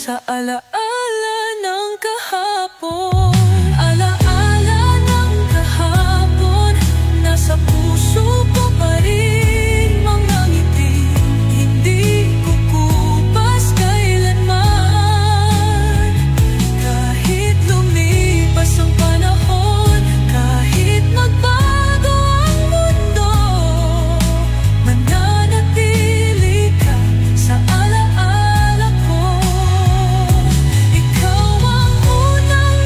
sa alaala ng kahapon. Alaala ng kahapon, nasa puso ko pa rin. Mga ngiti, hindi kukupas kailanman. Kahit lumipas ang panahon, kahit magbago ang mundo, mananatili ka sa alaala ko. Ikaw ang unang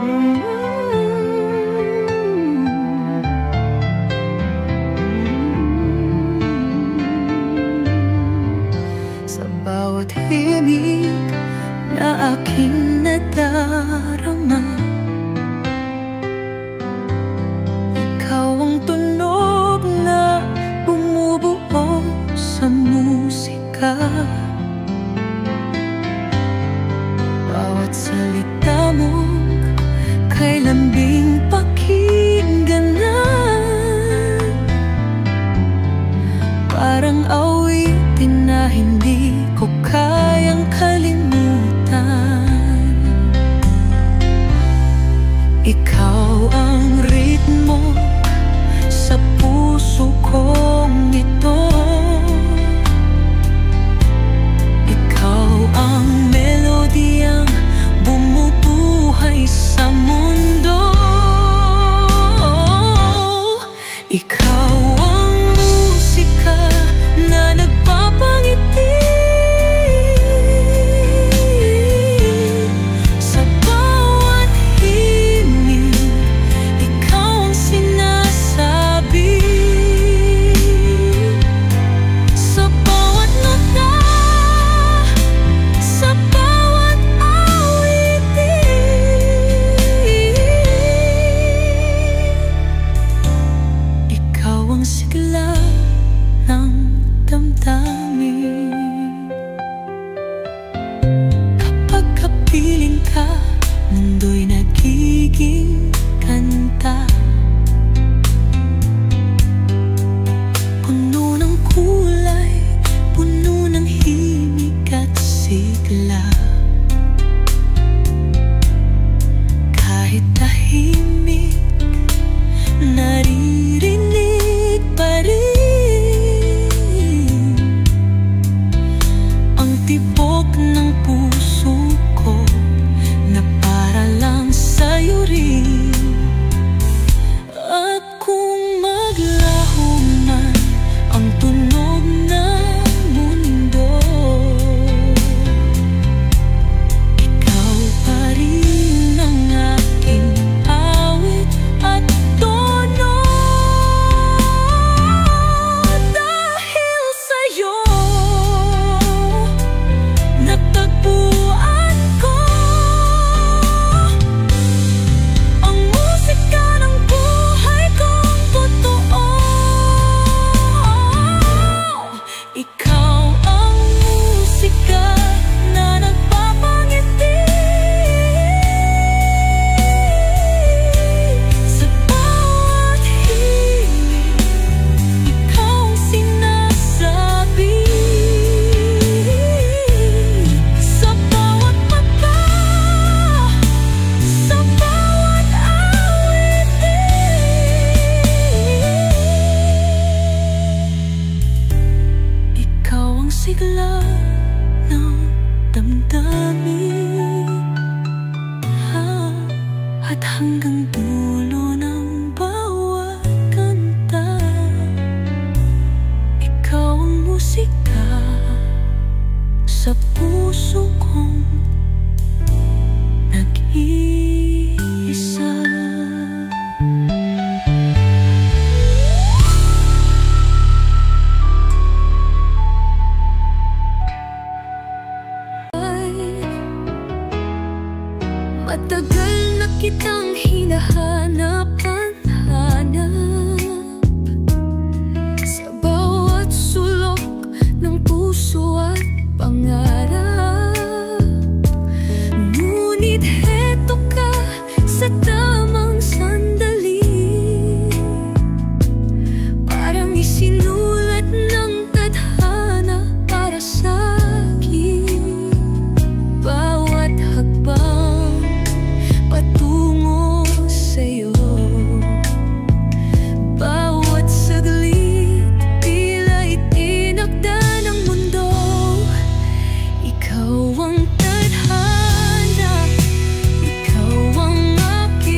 Sa bawat himig na aking nadarama, ikaw ang tunog na bumubuo sa musika. Bawat salita mo kay lambing pakinggan na, parang awitin na hindi ko kayang kalimutan. Ikaw ang ritmo sa puso kong ito. Ikaw ang melodiyang bumubuhay sa mundo. Ikaw ang musika na nagpapangiti sa bawat himig. Ikaw ang sinasabi sa bawat nota, sa bawat awitin. Ikaw ang sigla ng damdamin. Kapag kapiling ka, mundo'y nagiging kanta. Puno ng kulay, puno ng himig at sigla. Kahit tahimik, naririnig pa rin ang tibok ng puso ko na para lang sa'yo rin. At kung maglaho man ang tunog ng mundo, ikaw pa rin ang aking awit at tono. Dahil sa'yo natagpuan ko ang musika ng buhay kong totoo. Ikaw ang musika na nagpapangiti sa bawat himig. Ikaw ang sinasabi sa bawat mata, sa bawat awitin. Ikaw ang sigla ng damdamin, at hanggang dulo ng bawat kanta. Ikaw ang musika sa puso kong nag-iisa. Matagal na kitang hinahanap-hanap sa bawat sulok ng puso at pangarap. Ngunit heto ka sa tamang sandali, parang isinulat ng tadhana para sa'kin. Bawat hakbang patungo sa'yo, bawat saglit tila itinakda ng mundo. Ikaw ang tadhana, ikaw ang aking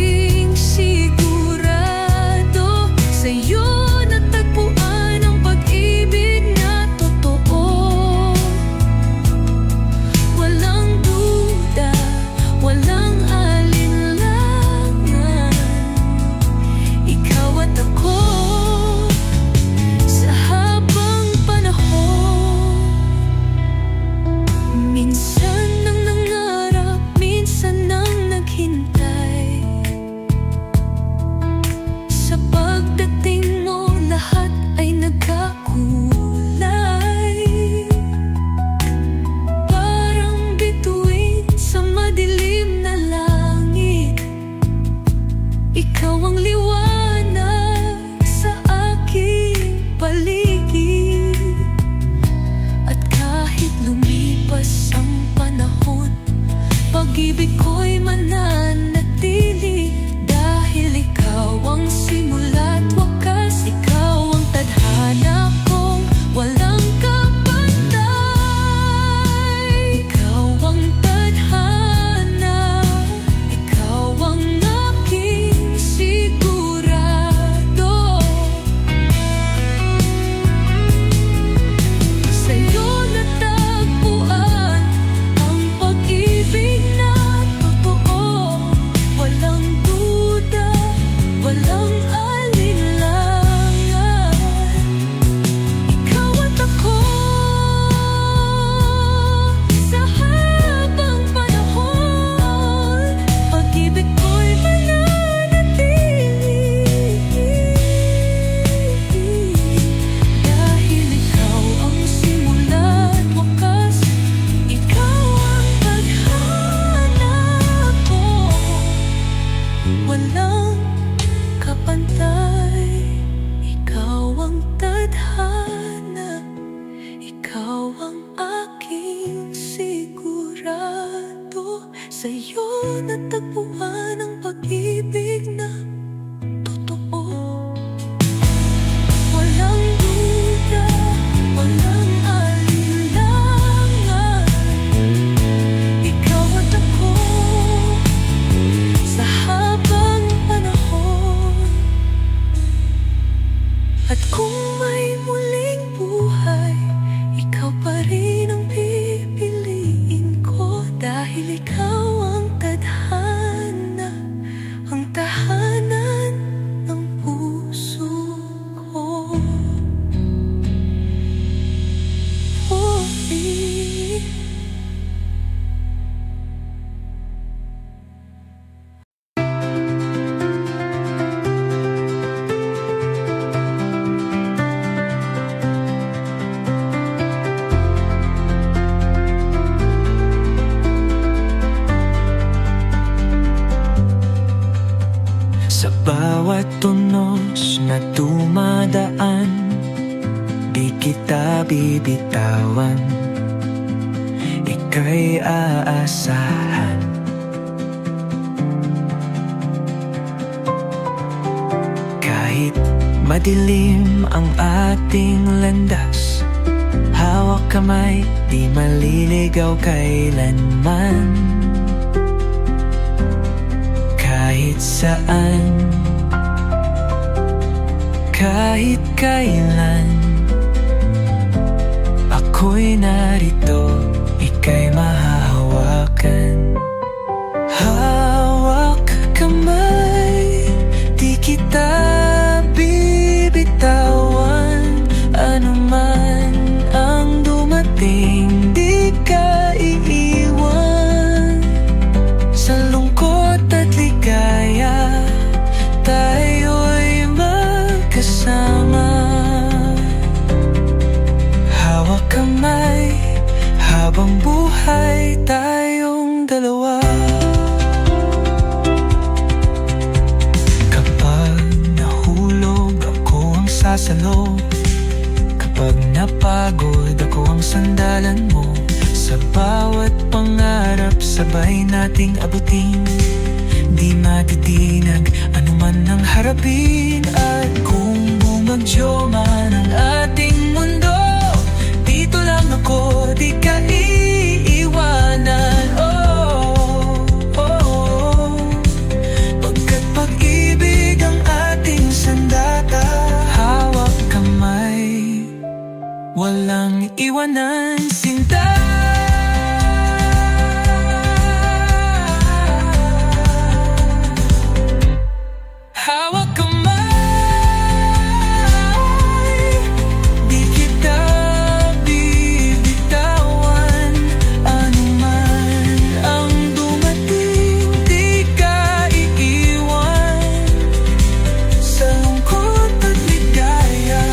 sa'yo natagpuan ang pag-ibig na totoo. Walang duda, walang alinlangan, ikaw at ako sa habang panahon. At kung may muling buhay, ikaw pa rin ang pipiliin ko, dahil ikaw ang tadhana, ang tahanan ng puso ko. Sa bawat tunos na dumadaan, di kita bibitawan, ika'y aasahan. Kahit madilim ang ating landas, hawak kamay, di maliligaw kailanman. Kahit saan, kahit kailan, ako'y narito, ika'y mahahawakan. Hawak kamay, di kita bibitawan, anuman ang dumating, di ka iiwan. Sa lungkot at ligaya, tayo'y magkasama. Hawak kamay, habang buhay tayong dalawa. Kapag nahulog, ako ang sasalo. Kapag napagod, ako ang sandalan mo. Sa bawat pangarap, sabay nating abutin, di matitinag anuman ang harapin. At kung bumagyo man ang ating mundo, dito lang ako, di ka iiwanan. Oh, oh, pagkat pag-ibig ang ating sandata. Hawak kamay, walang iwanan, sinta. Hawak kamay, di kita bibitawan, anuman ang dumating, di ka iiwan. Sa lungkot at ligaya,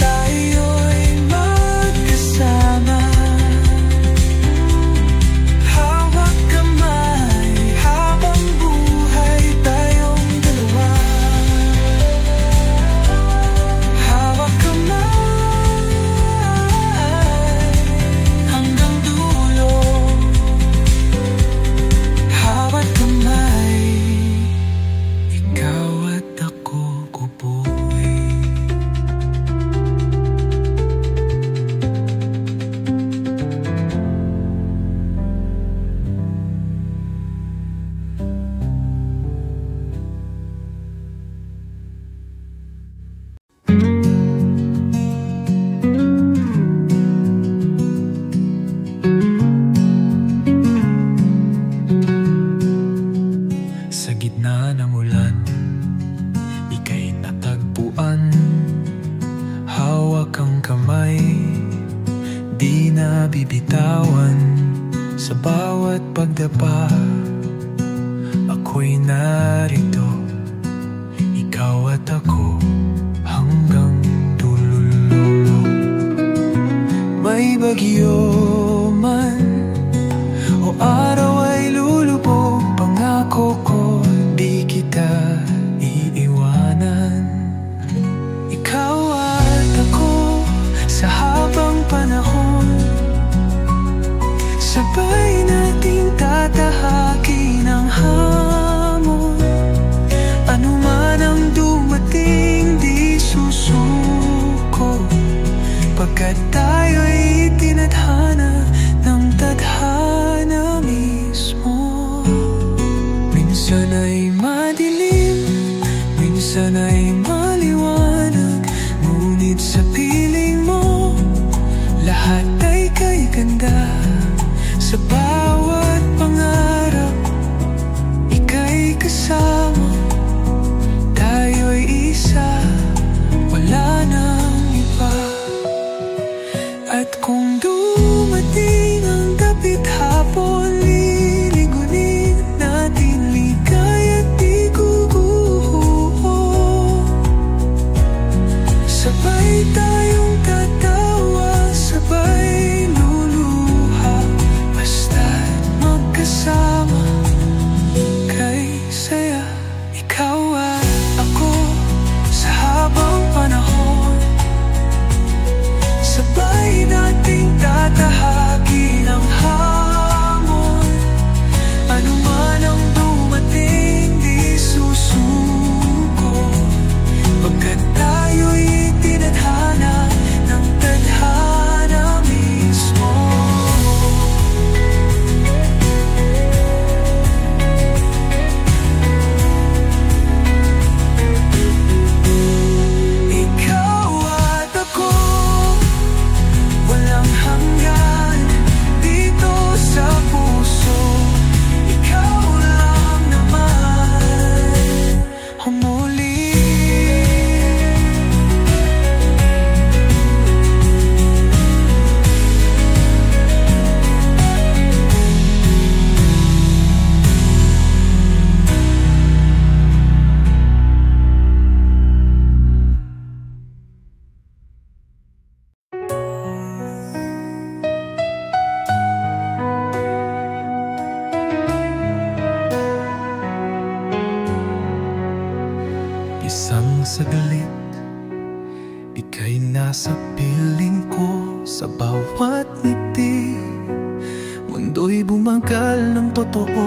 tayo'y magkasama. Hawak kamay, habang buhay tayong dalawa. Hawak kamay, hanggang dulo. Hawak kamay, ikaw at ako, kuboy. Sa gitna ng ulan, ika'y natagpuan. Hawak ang kamay, di na bibitawan. Sa bawat pagdapa, ako'y narito, ikaw at ako hanggang dulo. May bagyo man o araw ay lulubog, pangako ko di kita iiwanan. Ikaw at ako sa habang panahon, sabay nating tatahanan. pagkat tayo'y tinadhana ng tadhana mismo. Minsan ay madilim, minsan ay maliwanag, ngunit sa piling mo lahat ay kay ganda. Sa bawat pangarap ika'y kasama, tayo'y isa, wala nang iba. At kung dumating ang dapit hapon, liligunin natin ligay at iguguho. Sabay tayong tatawa, sabay luluha, basta't magkasama kay saya. Ikaw at ako sa habang panahon, sabay nating tatahagin ang hamon. Ano man ang dumating, di susuko, pagkat tayo'y tinadhana ng tadhana mismo. Ikaw at ako, walang hanggan dito sa puso. Ikaw lang naman humuli. Isang saglit, ika'y nasa piling ko. Sa bawat ngiti, mundo'y bumagal ng totoo.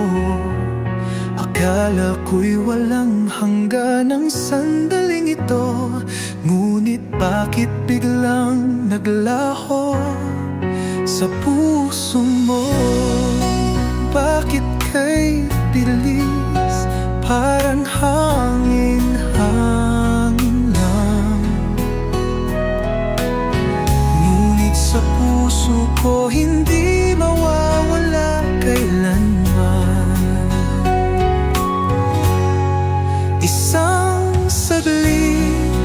Akala ko'y walang hanggan ang sandaling ito, ngunit bakit biglang naglaho sa puso mo? Bakit kay bilis, parang hangin-hangin lang, ngunit sa puso ko hindi mawawala kailanman. Isang saglit,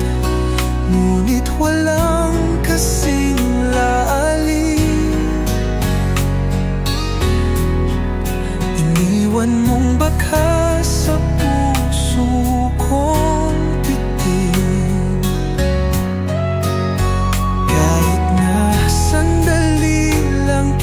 ngunit walang kasing lalim. Iniwan mong baka sa puso kong bitin, kahit na sandali lang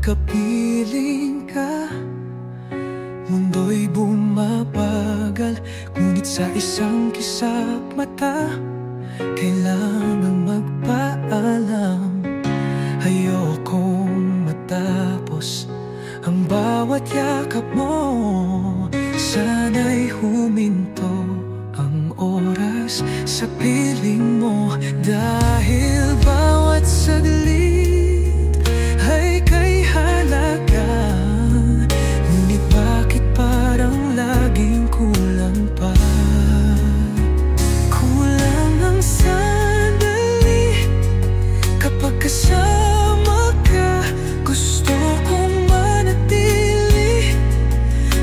kapiling ka, mundo'y bumabagal. Ngunit sa isang kisap mata, kailangang magpaalam. Ayokong matapos ang bawat yakap mo. Sana'y huminto ang oras sa piling mo. Dahil bawat saglit ay kay halaga. Ngunit bakit parang laging kulang pa? Kulang ang sandali kapag kasama ka. Gusto kong manatili,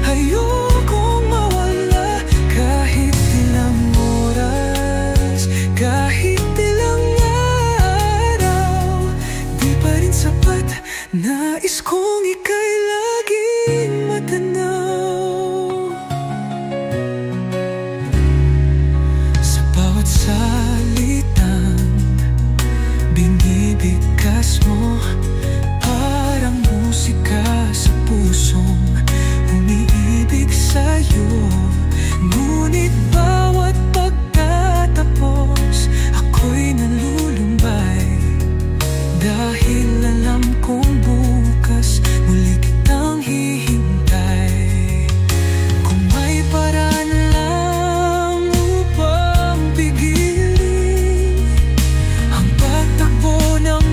ayokong mawala. Kahit ilang oras, kahit ilang araw, di pa rin sapat. Nais kong ika'y laging matanaw. Sa bawat salitang binibigkas mo, parang musika sa pusong umiibig sa'yo. Ngunit bawat pagtatapos, ako'y nalulumbay. Dahil alam kong bukas muli kitang hihintay. Kung may paraan lang upang pigilin ang pagtakbo ng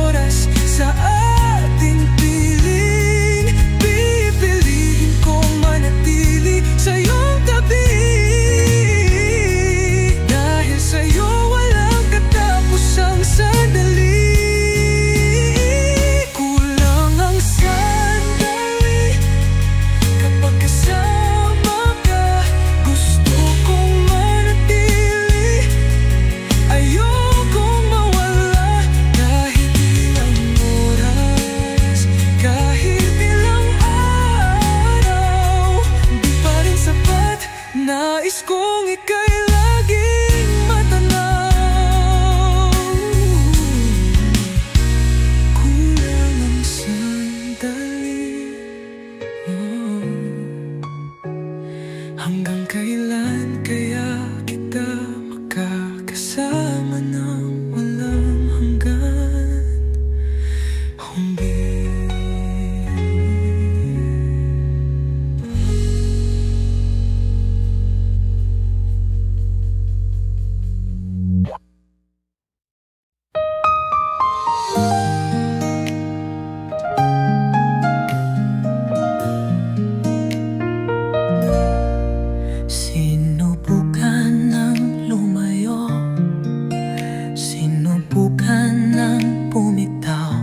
oras sa ating piling, pipiliin kong manatili sa iyong tabi. Dahil sa'yo walang katapusang sandali. Kulang ang sandali kapag kasama ka. Gusto kong manatili, ayokong mawala. Kahit ilang oras, kahit ilang araw, di pa rin sapat. Nais kong ika'y laging matanaw. Kulang ang sandali. Hanggang kailan kaya kita makakasama ng walang hanggan? Humbil. Sinubukan ng lumayo, sinubukan ng bumitaw.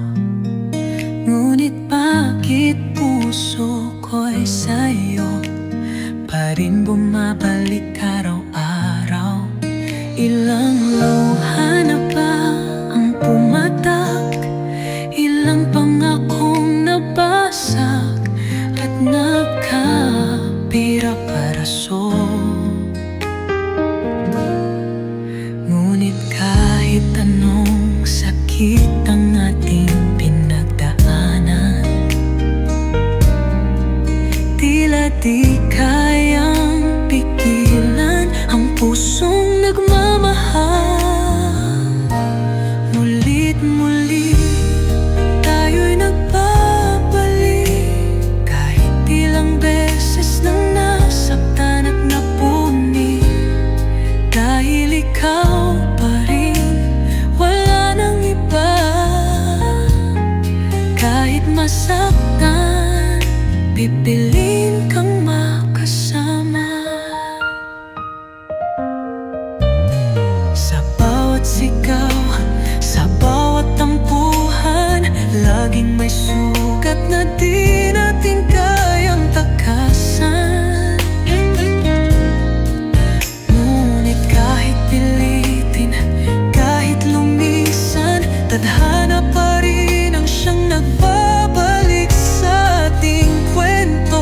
Ngunit bakit puso ko'y sa'yo pa rin bumabalik araw-araw? Ilang luha na ba ang pumatak? Ilang pangakong nabasag at nagkapira-paraso? Ngunit kahit anong sakit ang ating pinagdaanan, tila di kayang pigilan ang pusong nagmamahal. Mulit muli tayo'y nagbabalik, kahit ilang beses nang nasaktan at napuni. Dahil ikaw pa rin, wala nang iba. Kahit masaktan, pipiliin kang makasama. Sa bawat sigaw, sa bawat tampuhan, laging may sugat na di natin kayang takasan. Ngunit kahit pilitin, kahit lumisan, tadhana pa rin ang siyang nagbabalik sa ating kwento.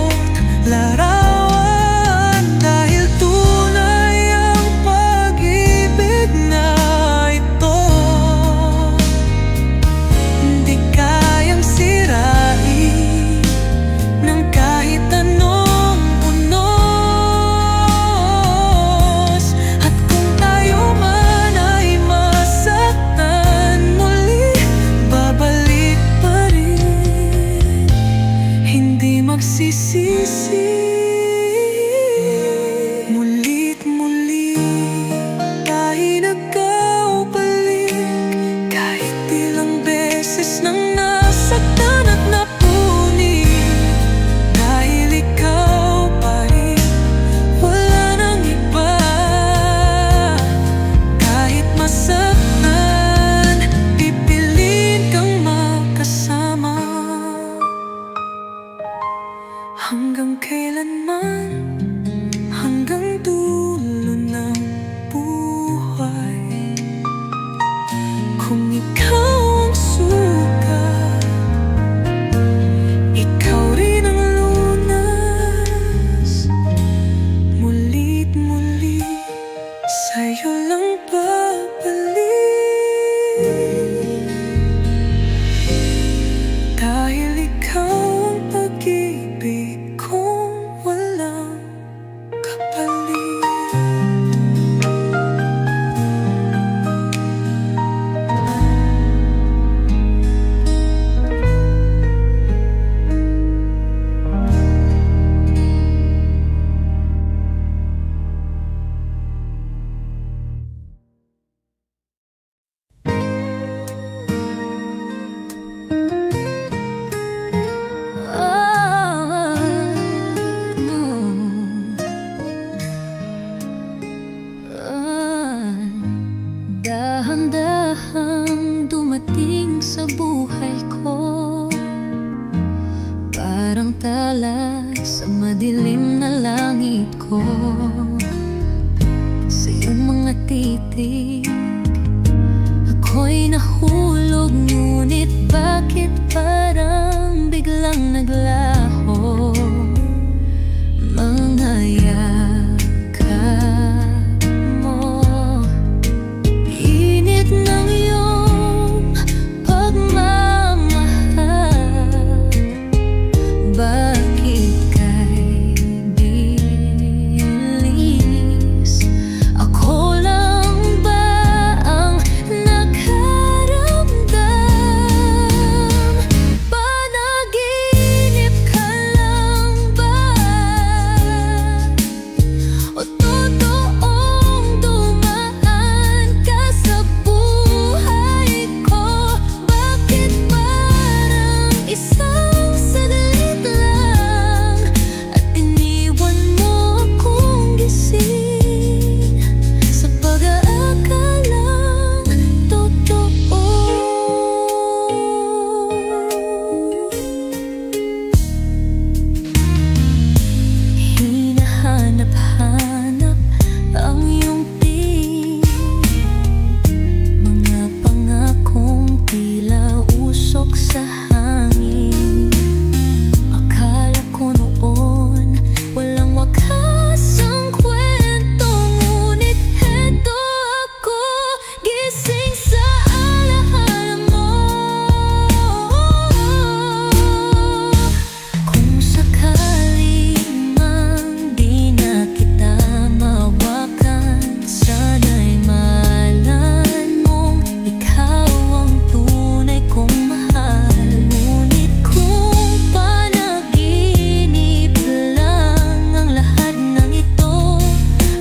ikaw ang sugat, ikaw rin ang lunas. Muli't muli sa'yo lang babalik, dahil ikaw ang pag-ibig kong walang kapalit. Dahan-dahang dumating sa buhay ko, parang tala sa madilim na langit ko. Sa iyong mga titig ako'y nahulog, ngunit bakit parang biglang naglaho? Mga yakap mo, init ng iyong pagmamahal, bakit kay bilis? Ako lang ba ang nakaramdam? Panaginip ka lang ba? O totoong dumaan ka sa buhay ko? Bakit parang isang saglit lang at iniwan mo akong gising sa pag-aakalang totoo? Hinahanap-hanap ang iyong tingin, mga pangakong tila usok sa hangin. Akala ko noon walang wakas ang kwento, ngunit heto ako, gising sa alaala mo. Kung sakali mang di na kita mawakan, sana'y malan mong ikaw ang tunay kong mahal. Ngunit kung panaginip lang ang lahat ng ito,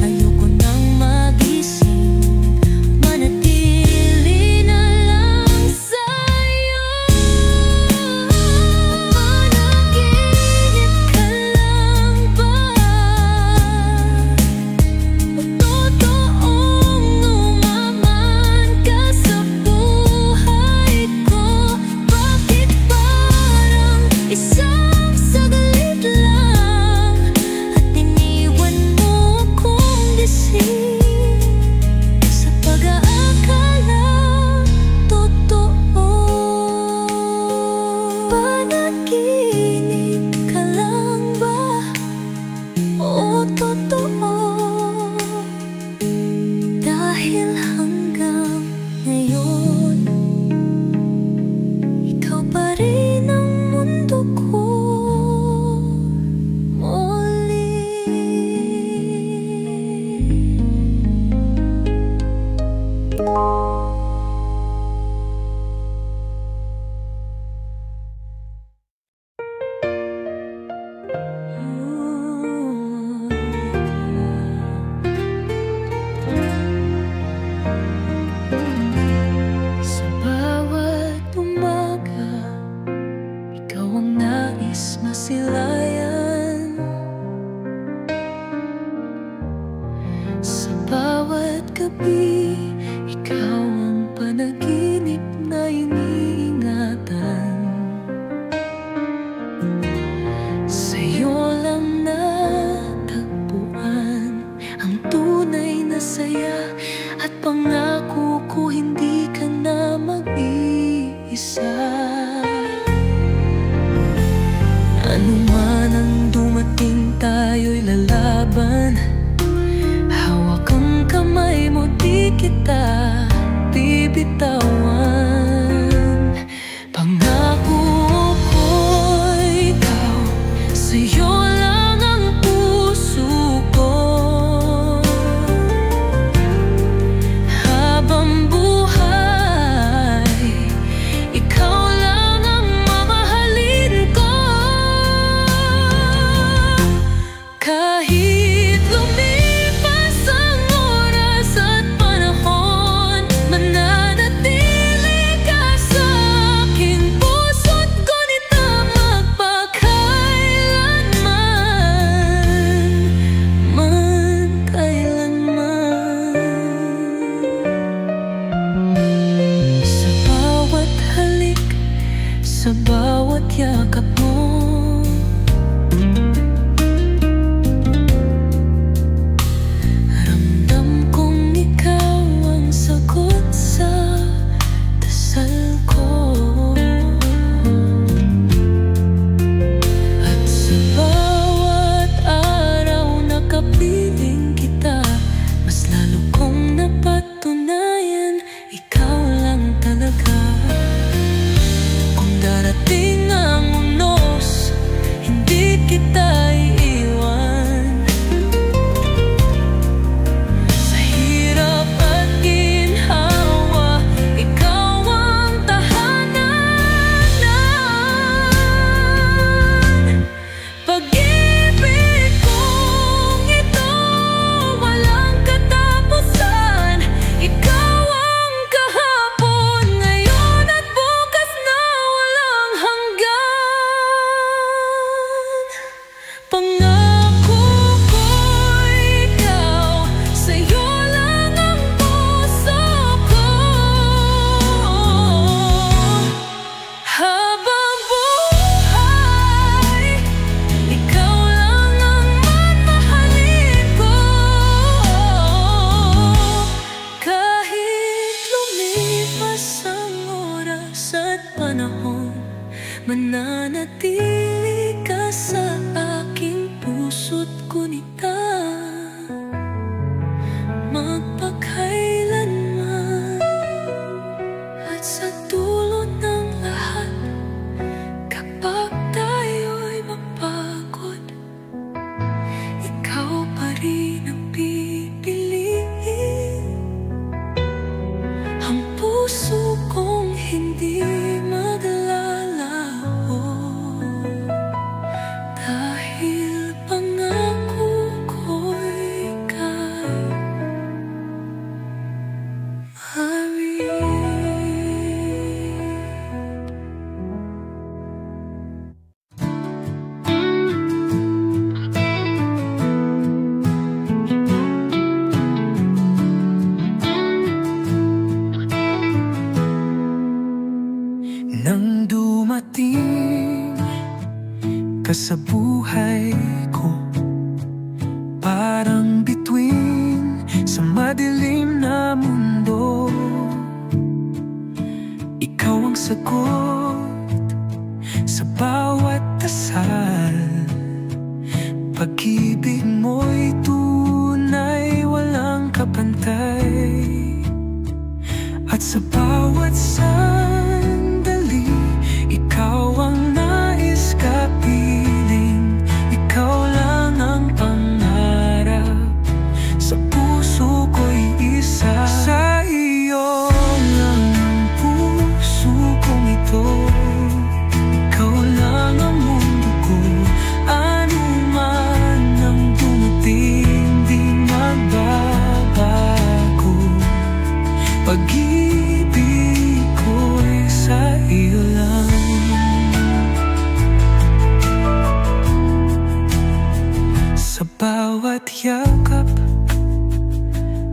ayoko nang magising, manatili na lang sa'yo. Panaginip ka lang ba? O totoong umaman ka sa buhay ko? Bakit parang isang saglit lang at iniwan mo akong gising sa pag-aakalang totoo? Panaginip ka lang ba? O totoo? Dahil hanggang ngayon, ikaw pa rin ang mundo ko muli. Sa bawat umaga, ikaw ang nais masilayan. Sa bawat gabi, ikaw ang panaginip na iniingatan. Sa'yo lang natagpuan ang tunay na saya, at pangako ko hindi ka na mag nag-iisa. Ano man ang dumating, tayo'y lalaban. Hawak ang kamay mo, di kita bibitawan. Pangako ko'y ikaw, sa'yo lang ang puso ko. Habang buhay, ikaw lang ang mamahalin ko. Kahit lumipas ang oras at panahon, mananatili ka sa aking puso't gunita magpakailanman, kailanman. Sa bawat halik, sa bawat yakap mo, ramdam kong ikaw ang sagot sa dasal ko. At sa bawat araw na kapiling kita, mas lalo kong napatunayan, ikaw lang talaga. Kung darating ang unos, hindi kita iiwan. Sa hirap at ginhawa, ikaw ang tahanan. Pag-ibig kong ito, walang katapusan. Ikaw ang kahapon, ngayon at bukas na walang hanggan. Pangako ko'y ikaw, sa'yo lang ang puso ko. Habang buhay, ikaw lang ang mamahalin ko. Kahit lumipas ang oras at panahon, mananatili ka sa aking puso't gunita magpakailanman. At sa dulo ng lahat, kapag tayo'y mapagod, ikaw pa rin ang pipiliin. Ang puso kong hindi maglalaho, dahil pangako ko'y kay Marie. Nang dumating ka sa buhay ko, parang bituin sa madilim na mundo. Ikaw ang sagot sa bawat dasal. Pag-ibig mo'y tunay, walang kapantay. At sa bawat sandali, ikaw ang nais kapiling. Ikaw lang ang pangarap, sa puso ko'y isa. Sa iyo lang ang puso kong ito, ikaw lang ang mundo ko. Ano man ang dumating, di magbabago. Pag-ibig ko'y sa iyo lang. Sa bawat yakap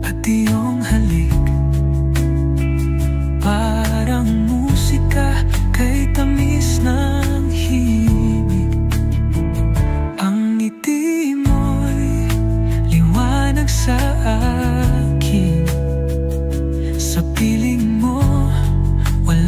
at iyong halik, parang musika kay tamis ng himig. Ang ngiti mo'y liwanag sa akin. Sa piling mo, wala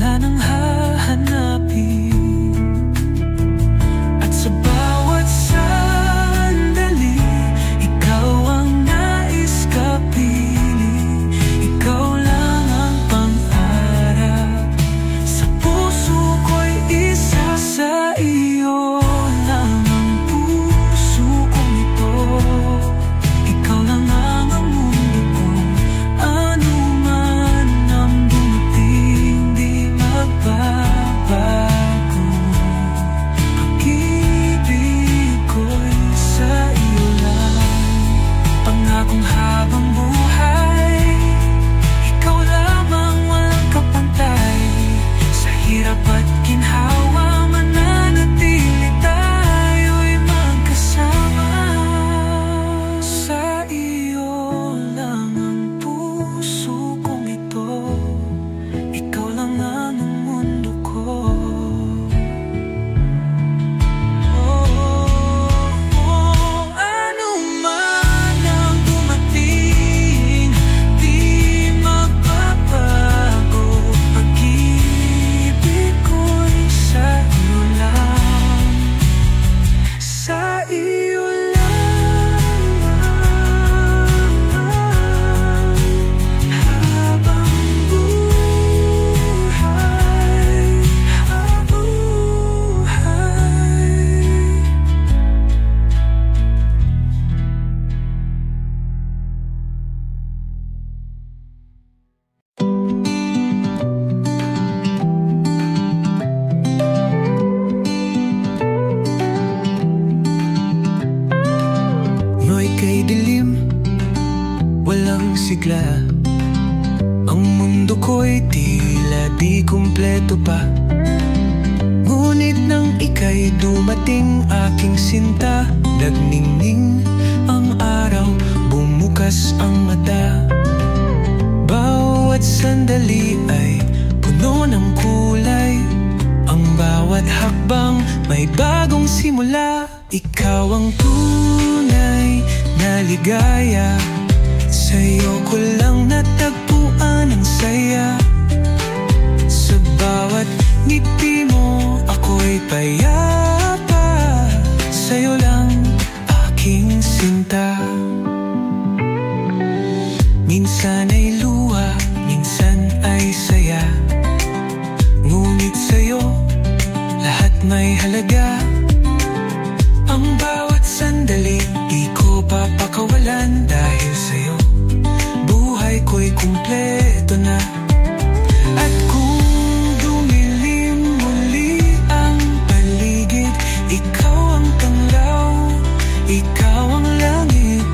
sigla. Ang mundo ko'y tila di kumpleto pa, ngunit nang ika'y dumating aking sinta, nagningning ang araw, bumukas ang mata. Bawat sandali ay puno ng kulay, ang bawat hakbang may bagong simula. Ikaw ang tunay na ligaya, sa'yo ko lang natagpuan ang saya. Sa bawat ngiti mo ako'y payapa, sa'yo lang aking sinta. Minsan ay luha, minsan ay saya, ngunit sa'yo lahat may halaga. Ang bawat sandali di ko papakawalan, dahil sa'yo buhay ko'y kumpleto na. At kung dumilim muli ang paligid, ikaw ang tanglaw, ikaw ang langit.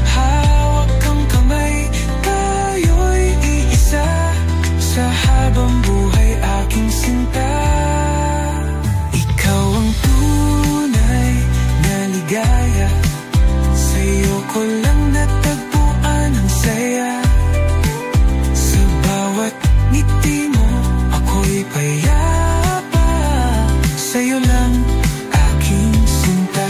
Hawak kang kamay, tayo'y iisa, sa habang buhay aking sinta. Ikaw ang tunay na ligaya, sa'yo ko lang natagpuan ang saya. Sa bawat ngiti mo ako'y payapa, sa'yo lang aking sinta.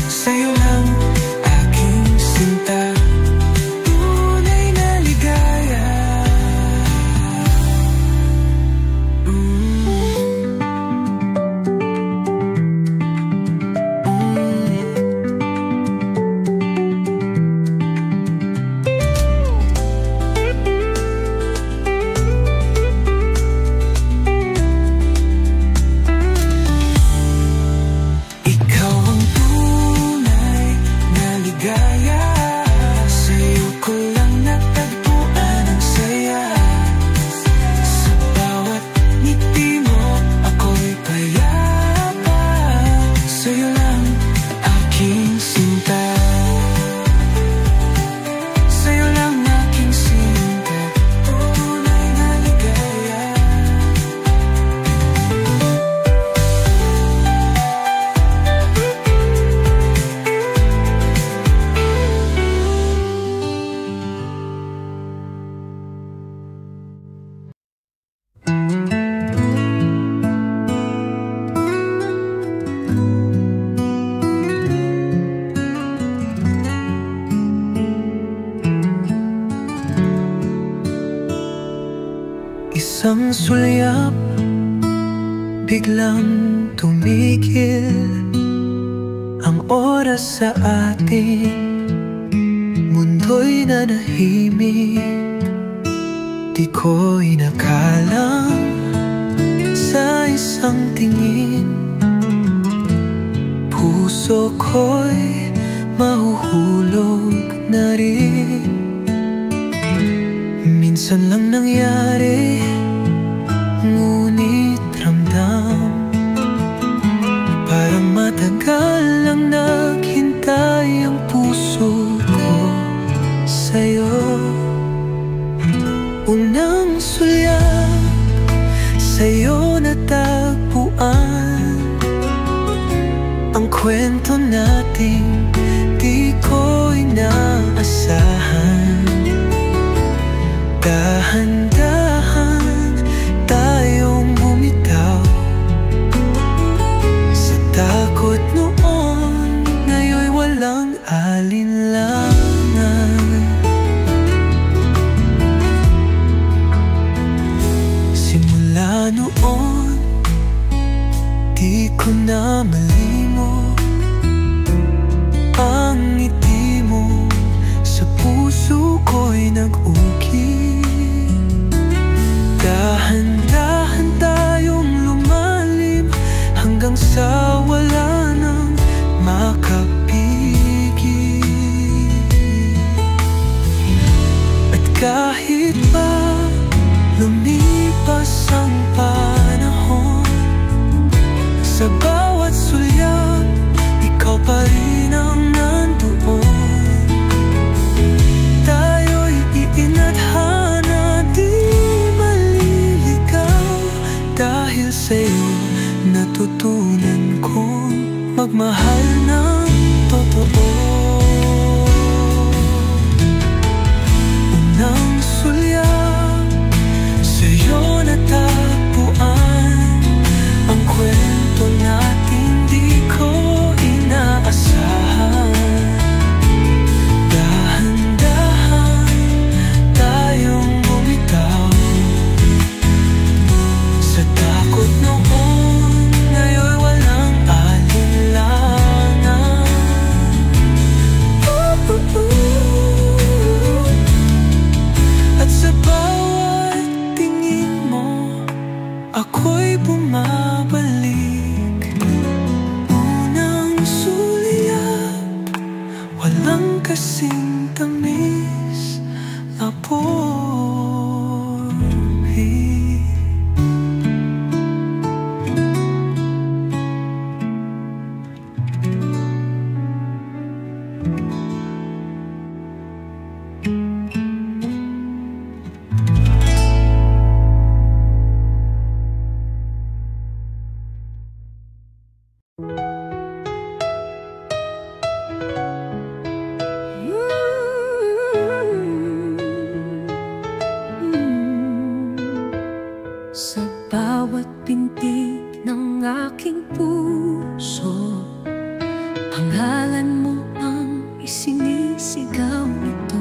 Sa'yo lang aking sinta, tunay na ligaya. Ikaw ang tunay na ligaya, sa'yo ko lang natagpuan ang saya. Sa bawat ngiti mo ako'y payapa, sa'yo lang aking sinta. Sa'yo lang aking sinta, tunay na ligaya. Isang sulyap, biglang tumigil ang oras sa ating mundo'y nanahimik. Di ko inakalang sa isang tingin puso ko'y mahuhulog na rin. Minsan lang nangyari, ngunit ramdam parang matagal lang naghintay ang puso ko sa'yo. Unang sulyap, sa'yo natagpuan ang kwento nating di ko inaasahan. Dahan-dahan tayong bumitaw sa takot noon, ngayon'y walang alinlangan. Simula noon, di ko na malimot ang ngiti mo, sa puso ko'y nag-ukit. Dahan-dahan tayong lumalim hanggang sa wala nang makapigil. At kahit pa lumipas ang panahon, sa bawat sulyap ikaw pa rin ang nandun. magmahal ng totoo. Unang sulyap, sa'yo natagpuan ang kwento natin di ko inaasahan. Dahan-dahan tayong bumitaw sa takot noon, ngayon walang alinlangan. At sa bawat tingin mo, ako'y bumabalik. Unang sulyap, walang kasing tamis na porhi. Sa bawat pintig ng aking puso, pangalan mo ang isinisigaw nito.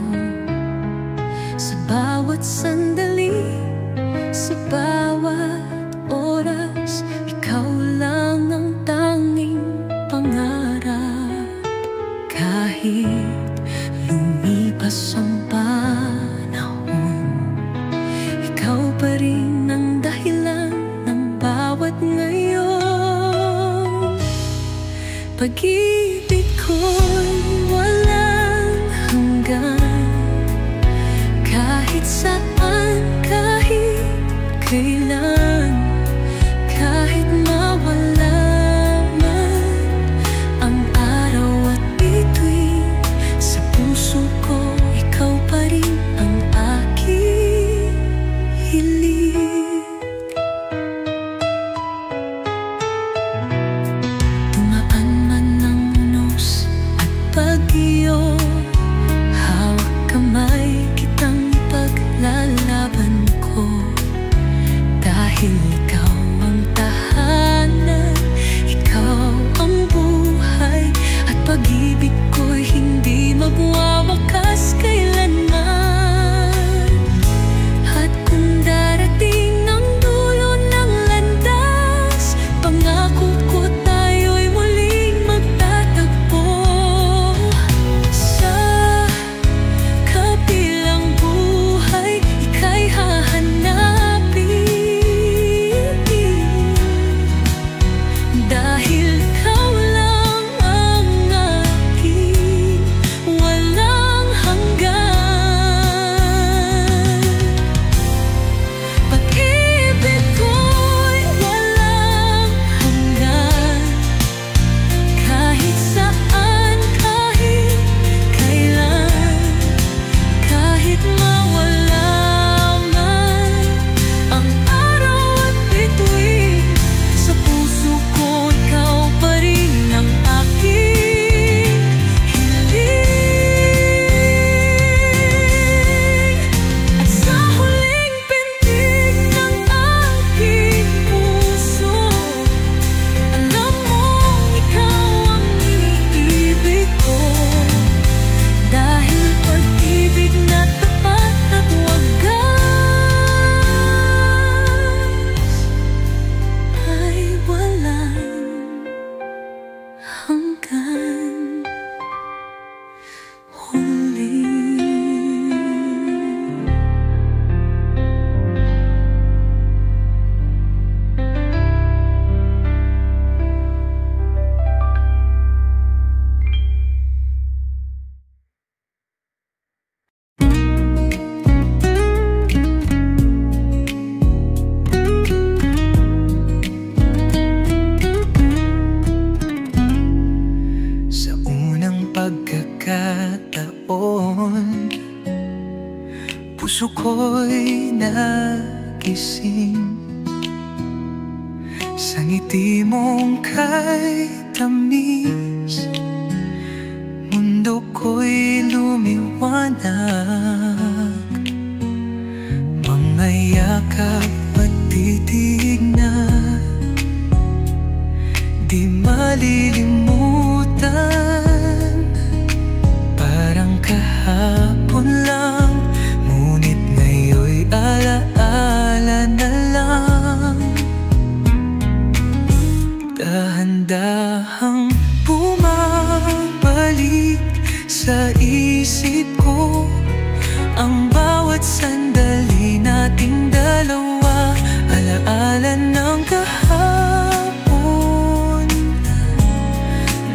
Sa bawat sandali, sa bawat oras, ikaw lang ang tanging pangarap. Kahit lumipas ang panahon, ikaw pa rin ang dahilan ng bawat ngayon. Pag-ibig ko'y walang hanggan, kahit saan, kahit kailan, kahit mawala man ang araw at bituin, sa puso ko ikaw pa rin ang aking hilig. Dumaan man ng unos at bagyo, hawak kamay kitang paglalaban ko. Dahil ikaw ang tahanan, ikaw ang buhay, at pag-ibig ko'y hindi magwawakas kailanman. At kung darating ang dulo ng landas, pangako ko tayo'y muling magtatagpo. Sa kabilang buhay, ika'y hahanapin, dahil ikaw lang ang aking walang hanggan. Pag-ibig ko'y walang hanggan, kahit saan, kahit kailan, kahit mawala man ang araw at bituin, sa puso ko ikaw pa rin ang aking hiling. At sa huling pintig ng aking puso, alam mong ikaw ang iniibig ko. Dahil pag-ibig na tapat at wagas ay walang hanggan. Huli. Sa unang pagkakataon, puso ko'y nagising sa ngiti mong kay tamis, mundo ko'y lumiwanag. Mga yakap at titig na di malilimutan. Parang kahapon lang, ngunit ngayon'y alaala na lang. Dahan-dahang bumabalik sa isip ko ang bawat sandali nating dalawa. Alaala ng kahapon,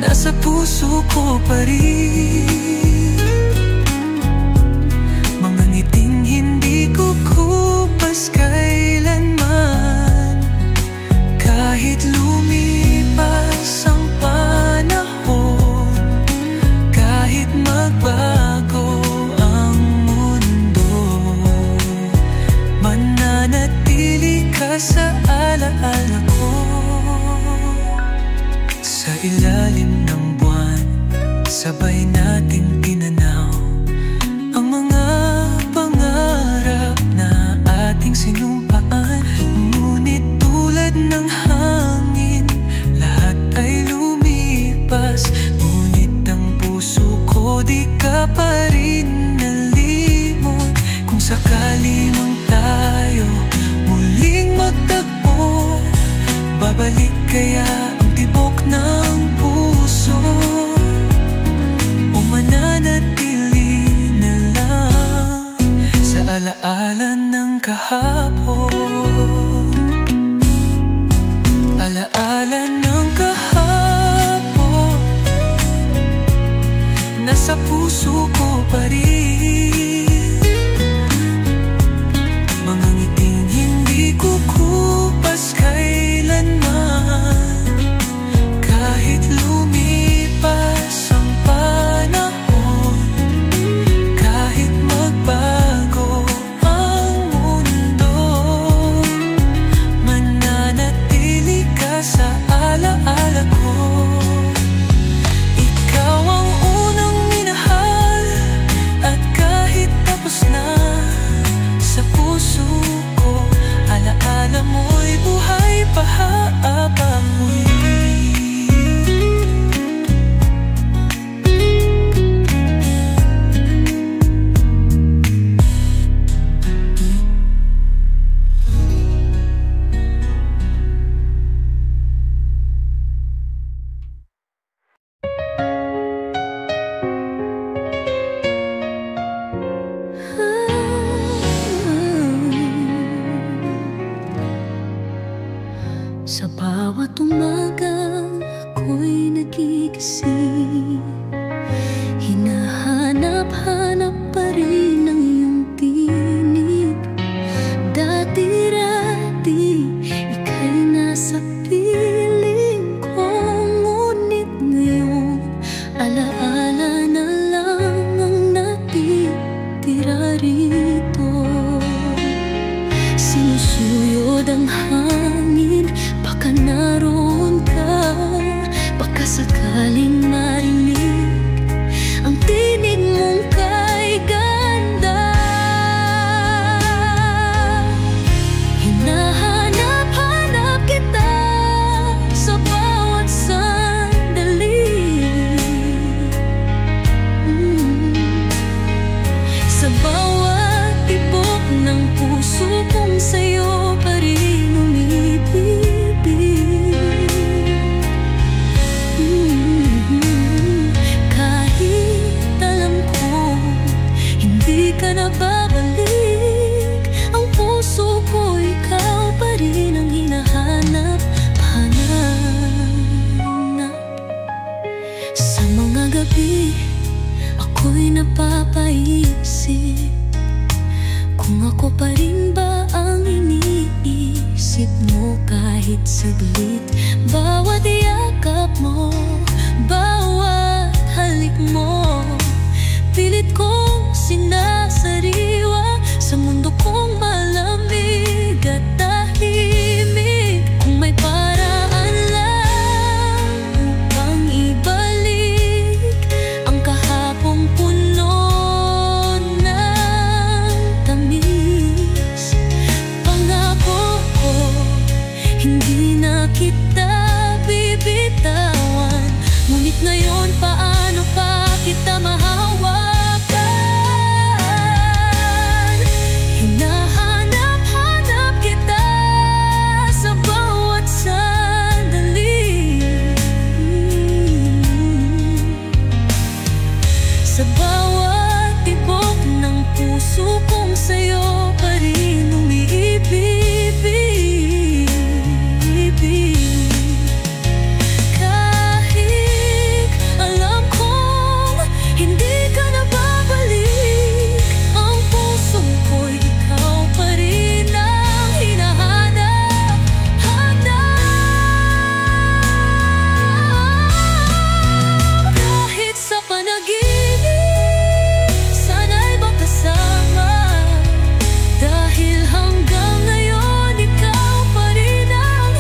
nasa puso ko pa rin. Mga ngiting hindi kukupas kailanman. Kahit lumipas ang panahon, kahit magbago ang mundo, mananatili ka sa alaala ko. Sa ilalim ng buwan, sabay nating tinanaw ang mga pangarap na ating sinumpaan. Ngunit tulad ng hangin, lahat ay lumipas. Ngunit ang puso ko di ka pa rin nalimot. Kung sakali mang tayo muling magtagpo, babalik kaya ang tibok ng puso, o mananatili na lang sa alaala ng kahapon. Alaala ng kahapon, nasa puso ko pa rin. Mga ngiting hindi kukupas kailanman. Kahit lumipas ang panahon, kahit magbago ang mundo, mananatili ka sa alaala ko. Ikaw ang unang minahal, at kahit tapos na sa puso ko, alaala mo'y buhay pa habang muli. Sa bawat umaga ako'y nagigising, hinahanap-hanap pa rin ang iyong tinig. Dati-dati ika'y nasa piling ko, ngunit ngayon alaala na lang ang natitira rito. Sinusuyod ang hangin, baka naroon ka, baka sakaling marinig ang tinig mong kay ganda. Hinahanap-hanap kita sa bawat sandali, sa bawat tibok ng puso kong sa'yo pa rin umibig. Kahit alam ko hindi ka na babalik, ang puso ko ikaw pa rin ang hinahanap-hanap. Sa mga gabi ako'y napapaisip kung ako pa rin ba ang iniisip mo kahit saglit. Bawat yakap mo, bawat halik mo, pilit kong sinasariwa sa mundo kong malamig at tahimik. Kung may paraan lang Ngayon paano pa kita mahawakan? Hinahanap-hanap kita sa bawat sandali, sa bawat tibok ng puso kong sa'yo pa rin umiibig. Kahit alam kong hindi ka na babalik, ang puso ko'y ikaw pa rin ang hinahanap. Kahit sa panaginip, sana'y makasama, dahil hanggang ngayon ikaw pa rin ang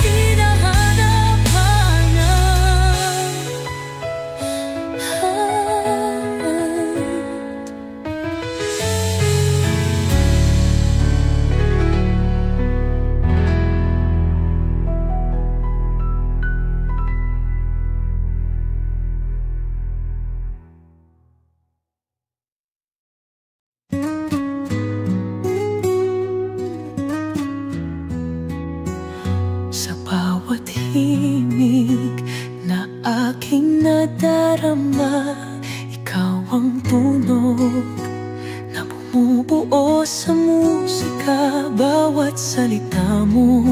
Sa bawat himig na aking nadarama, ikaw ang tunog na bumubuo sa musika. Bawat salita mo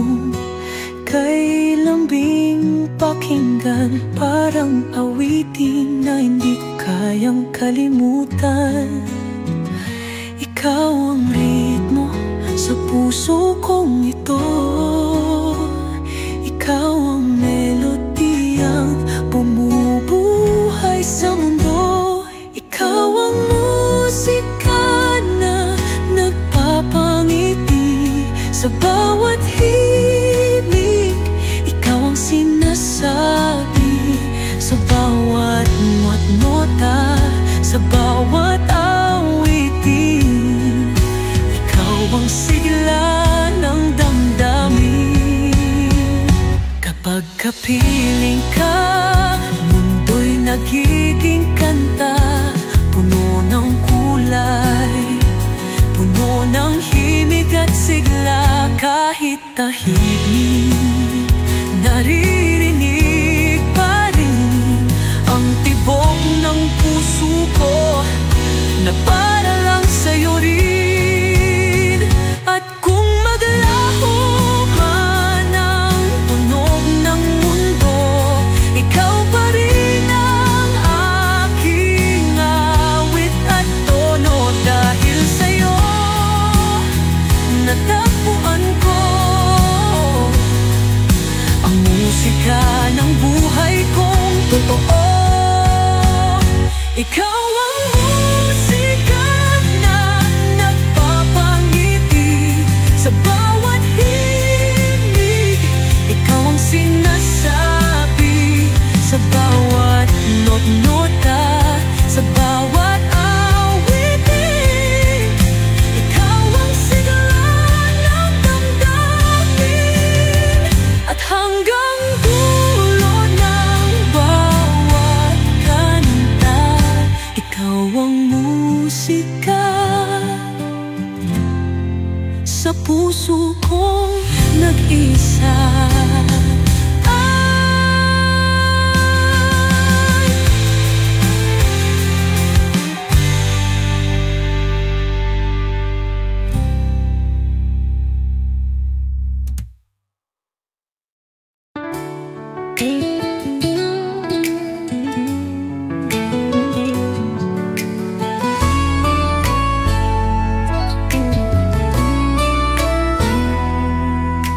kay lambing pakinggan, parang awitin na hindi kayang kalimutan. Ikaw ang ritmo sa puso kong ito, ikaw ang melodiyang bumubuhay sa mundo. Ikaw ang musika na nagpapangiti sa bawat himig. Ikaw ang sinasabi sa bawat nota, sa bawat awitin. Ikaw ang sigla ng damdamin. Kapag kapiling ka, mundo'y nagiging kanta, puno ng kulay, puno ng himig at sigla. Kahit tahimik, naririnig pa rin ang tibok ng puso ko na para lang sa'yo rin. At kung maglaho man ang tunog ng mundo, ikaw pa rin ang aking awit at tono. Dahil sa'yo natagpuan ko ang musika ng buhay kong totoo. Ikaw ang musika na nagpapangiti sa bawat himig. Ikaw ang sinasabi sa bawat nota, sa bawat awitin. Ikaw ang sigla ng damdamin. At hanggang dulo ng bawat kanta, ikaw ang musika sa puso kong nag-isa.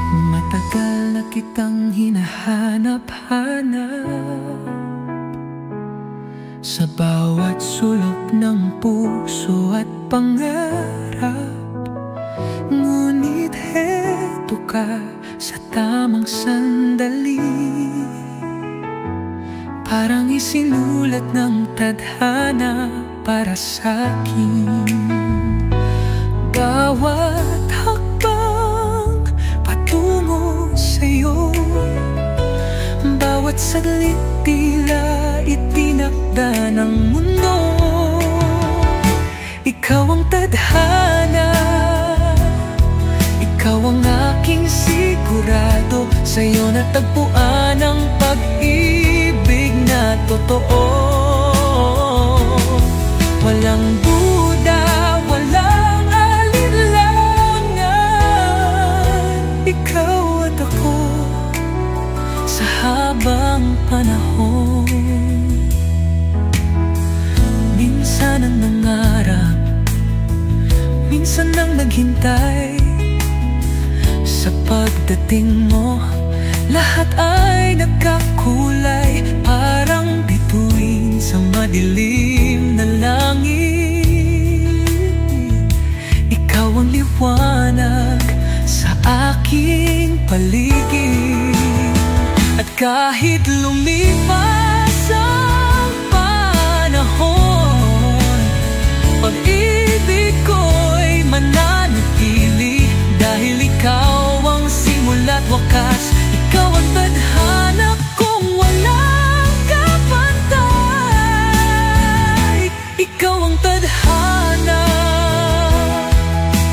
Matagal na kitang hinahanap-hanap sa bawat sulok ng puso at pangarap. Ngunit heto ka sa tamang sandali, parang isinulat ng tadhana para sa'kin. Bawat patungo sa'yo, bawat saglit tila itinakda ng mundo. Ikaw ang tadhana, ikaw ang aking sigurado. Sa'yo natagpuan ang pag-ibig na totoo. Walang duda, walang alinlangan, ikaw at ako sa habang panahon. Minsan ang nangarap, minsan ang naghintay. Sa pagdating mo, lahat ay nagkakulay. Parang bituin sa madilim na langit. Ikaw ang liwanag sa aking paligid. At kahit lumipas ang panahon, pag-ibig ko'y mananatili. Dahil ikaw ang simula't wakas, ikaw ang tadhana kung walang kapantay. Ikaw ang tadhana,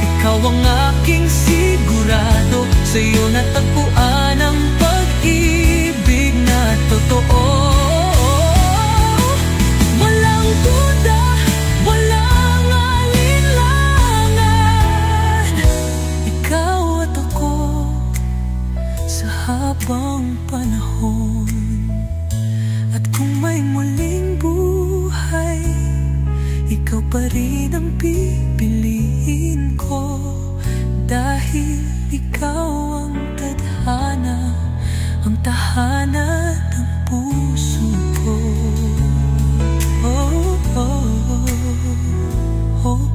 ikaw ang aking sigurado. Sa'yo natagpuan ang pag-ibig na totoo. Walang duda, walang alinlangan, ikaw at ako sa habang panahon. At kung may muling buhay, ikaw pa rin ang pipiliin ko. Dahil ikaw ang tadhana, ang tahanan ng puso ko. Oh, oh, oh, oh,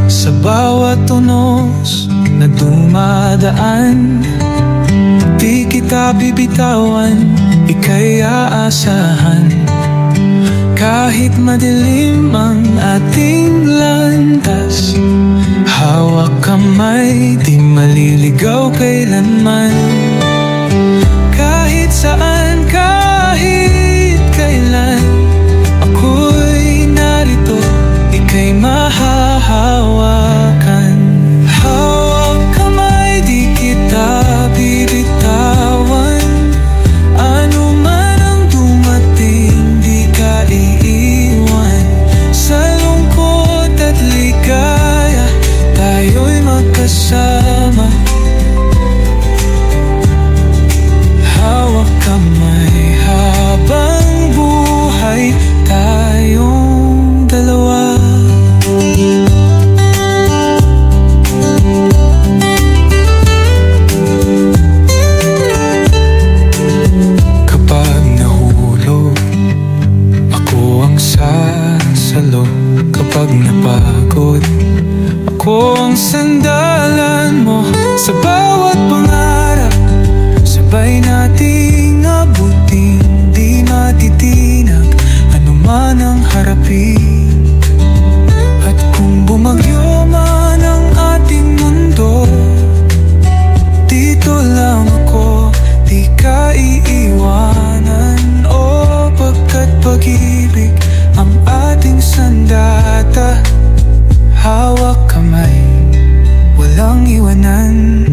Sa bawat tunos na dumadaan, di kita bibitawan, ika'y aasahan. Kahit madilim ang ating landas, hawak kamay, di maliligaw kailanman. Kahit saan, kahit kailan, ako'y narito, ika'y mahahawakan. Hawak kamay, di kita bibitawan. Ano man ang dumating, di ka iiwan. Sa lungkot at ligaya, tayo'y magkasama. Hawak kamay habang buhay, tayong dalawa. Kapag nahulog, ako ang sasalo. Kapag napagod, ako ang sandalan mo. Sa bawat pangarap, sabay nating abutin. Di matitinag anuman ang harapin. At kung bumagyo man ang ating mundo, dito lang ako, di ka iiwanan. O pagkat pag-ibig ang ating sandata. Hawak kamay, walang iwanan.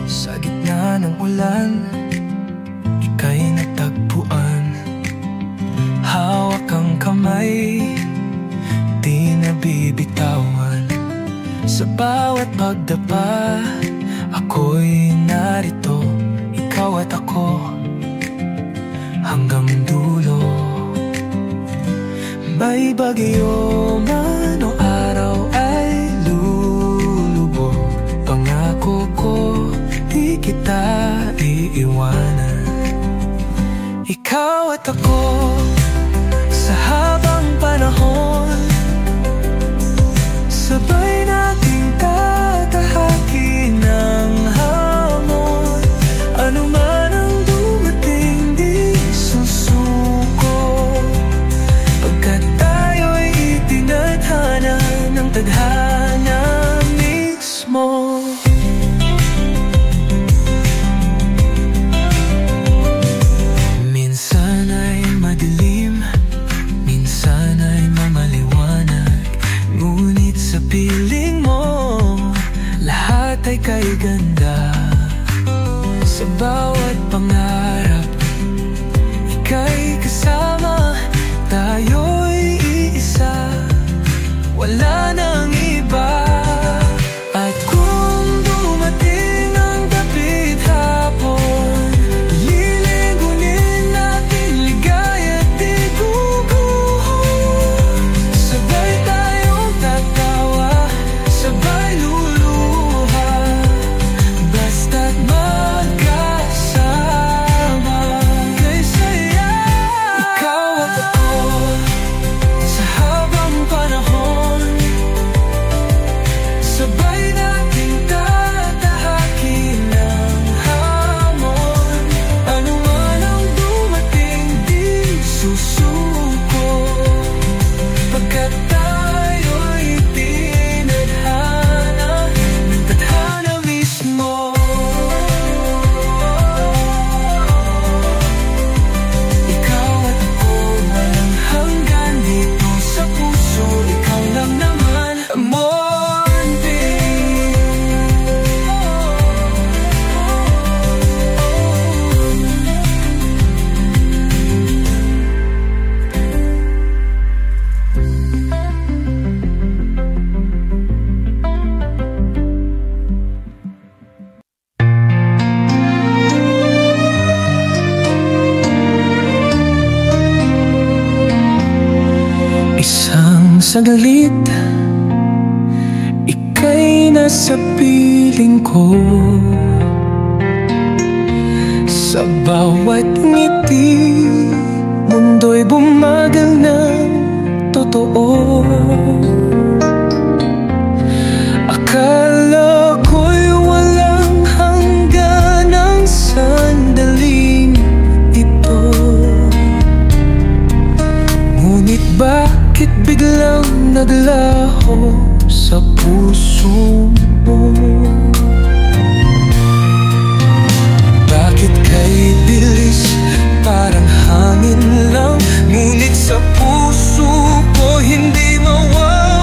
Sa gitna ng ulan, ika'y natagpuan. Hawak ang kamay, di nabibitawan. Sa bawat pagdapa, ako'y narito. Ikaw at ako, hanggang dulo. May bagyo man o araw ay lulubog, pangako ko, di kita iiwanan. Ikaw at ako, sa habang panahon, sabay nating tatahakin ang hamon. Ano man ang dumating, di susuko, pagkat tayo'y itinadhana ng tadhana mismo. Minsan ay madilim, minsan ay mamaliwanag, ngunit sa piling mo, lahat ay kay ganda. Sa bawat pangarap, ika'y kasama, tayo'y iisa, wala nang iba. At kung dumating ang dapit hapon, liligunin natin ligaya at tiguguhon. Sabay tayong tatawa, sabay luluha, basta't magkasama, kay saya. Ikaw at ako, sa habang panahon, sabay nating tatahakin ang hamon. Ano man ang dumating, di susuko, pagkat tayo'y tinadhana ng tadhana mismo. Ikaw at ako, walang hanggan dito sa puso, ikaw lang naman, Monte. Isang saglit, ika'y nasa piling ko. Sa bawat ngiti, mundo'y bumagal ng totoo. Akala ko'y walang hanggan ang sandaling ito, ngunit bakit biglang naglaho sa puso mo? Bakit kay bilis, parang hangin lang, ngunit sa puso ko hindi mawala.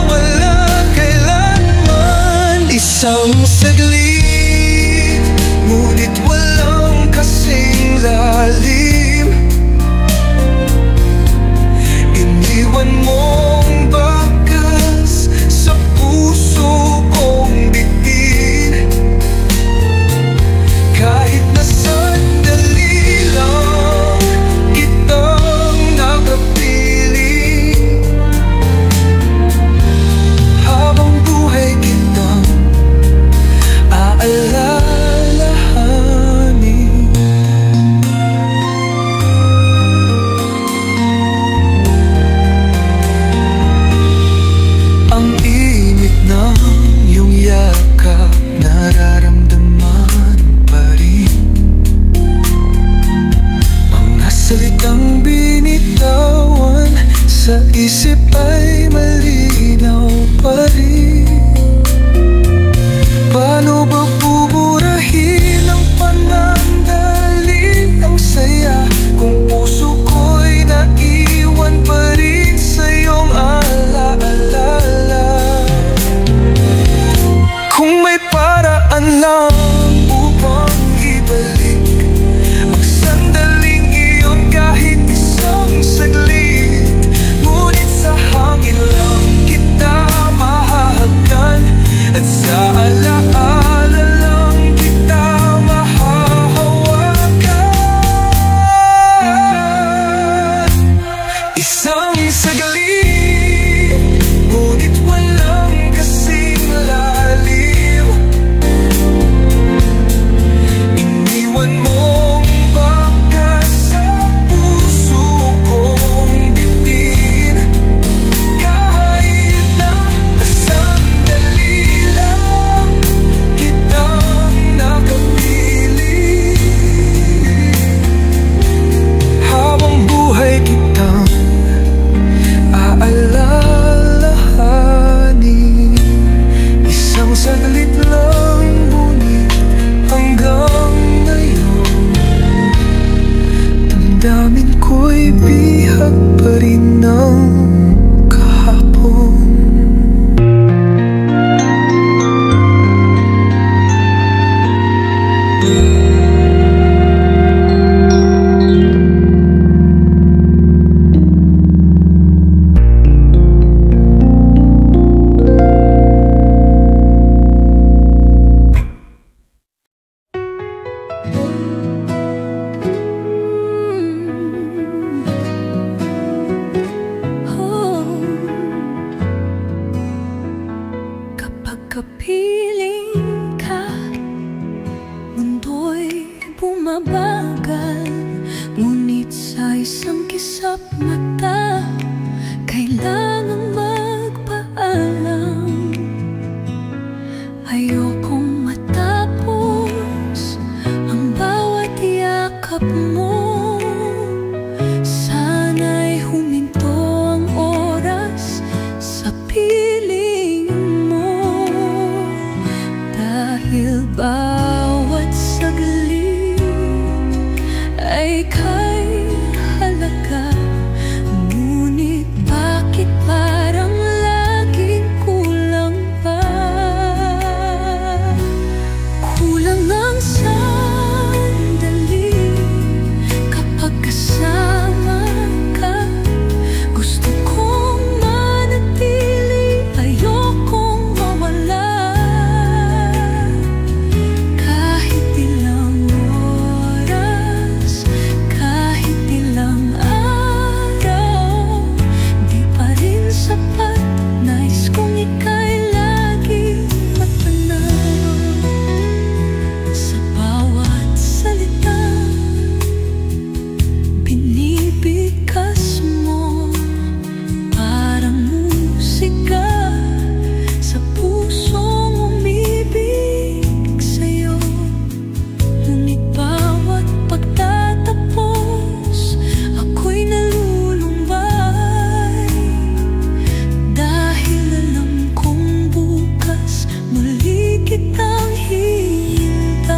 ako'y bihag pa rin ng kahapon. Kapiling ka, mundo'y bumabagal, ngunit sa isang kisap mata, kailangang magpaalam. Ayokong matapos ang bawat yakap mo. Sana'y huminto ang oras sa piling mo, dahil bawat saglit ay kay halaga. Ngunit bakit parang laging kulang pa? Kulang ang sandali kapag kasama ka. Gusto kong manatili, ayokong mawala. Kahit ilang oras, kahit ilang araw, di pa rin sapat. Nais kong ika'y laging matanaw. Sa bawat salita, binibigkas mo parang musika sa pusong umibig sa'yo. Ngunit bawat pagtatapos, ako'y nalulumbay, dahil alam kong bukas muli kitang hihintay.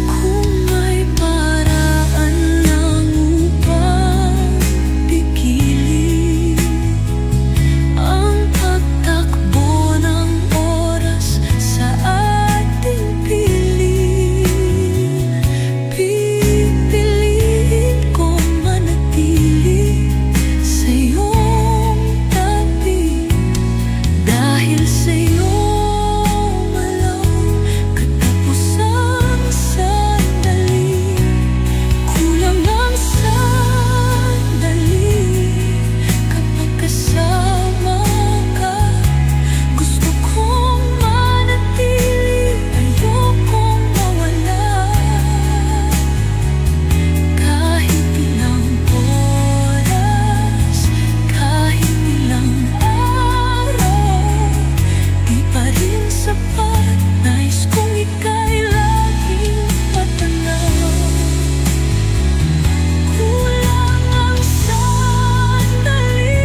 Kung may paraan lang upang pigilin ang pagtakbo ng oras sa ating piling, pipiliin kong manatili sa iyong tabi. Dahil sa iyong alam, katapusang sandali. Kulang ang sandali kapag kasama ka. Gusto kong manatili, ayokong mawala. Kahit ilang oras, kahit ilang araw, di pa rin sapat. Nais kong ika'y laging matanaw. Kulang ang sandali,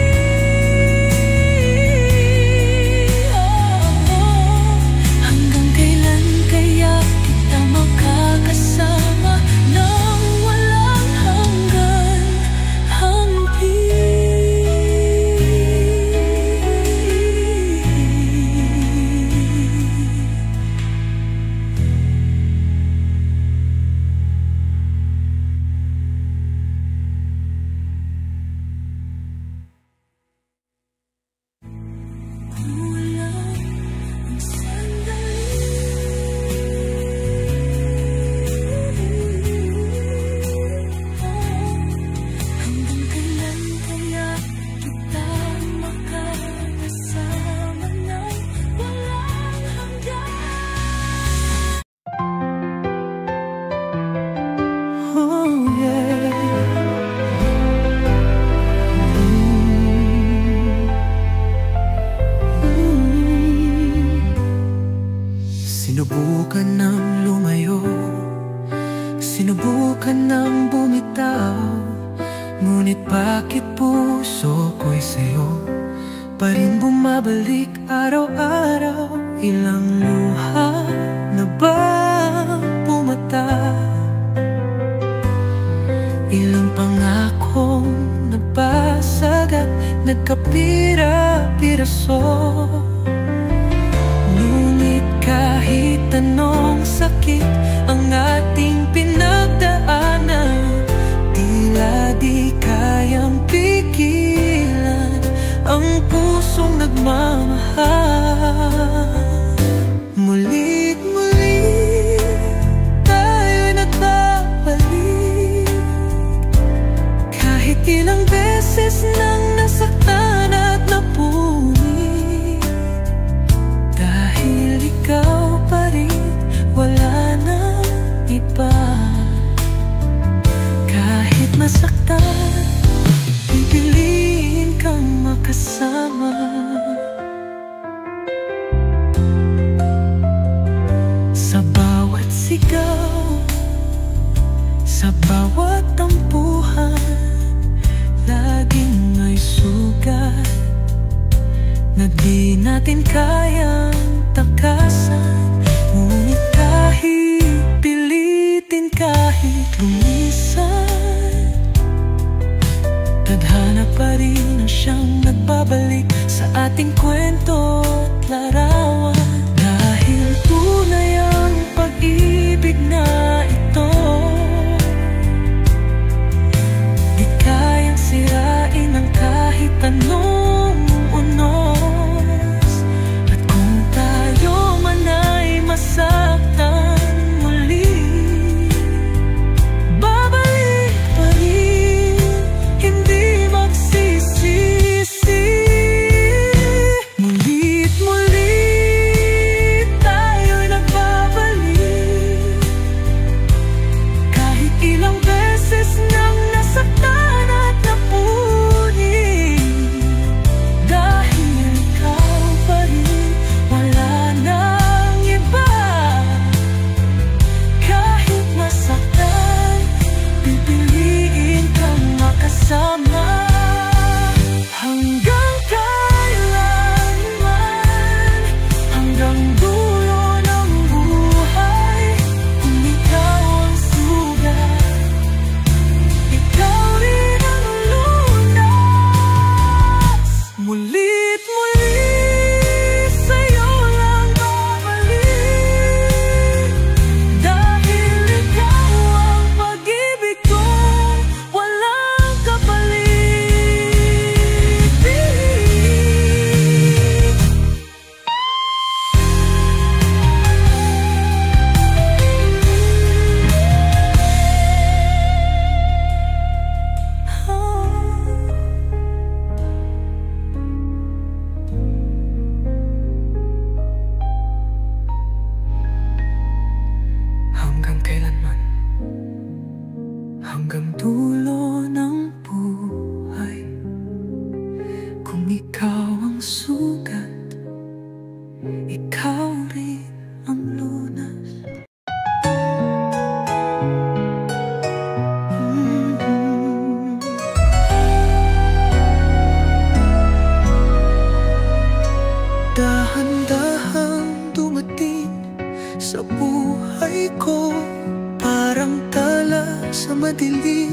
hanggang kailan kaya kita makakasama nang walang hanggan, kulang ang hanggang kailan kaya kita makakasama nang walang hanggan. Oh yeah. Sinubukan ng lumayo, sinubukan ng bumitaw, ngunit bakit puso ko'y sa'yo pa rin bumabalik araw-araw? Ilang luha na ba pumata? Ilang pangarap ikaw sa bawat tampuhan, laging may sugat na di natin kayang takasan. Ngunit kahit pilitin, kahit lumisan, tadhana pa rin ang siyang nagbabalik sa ating kwento at larawan. Dahil tunay ang pag-ibig na ito, di kayang sirain ang kahit anong unos. At kung tayo man ay masaktan muli, babalik pa rin, hindi magsisisi. Muli't muli tayo'y nagbabalik, kahit ilang beses nang nasaktan at napunin. Dahil ikaw pa rin, wala nang iba. Kahit masaktan, pipiliin kang makasama. Hanggang kailanman, hanggang dulo ng buhay. Kung ikaw ang sugat, ikaw rin ang lunas. Muli't muli sa'yo lang babalik, dahil ikaw ang pag-ibig kong walang kapalit. Hanggang kailanman, hanggang dulo ng buhay. Kung ikaw ang sugat, ikaw rin ang lunas. Dahan-dahang dumating sa buhay ko, parang tala sa madilim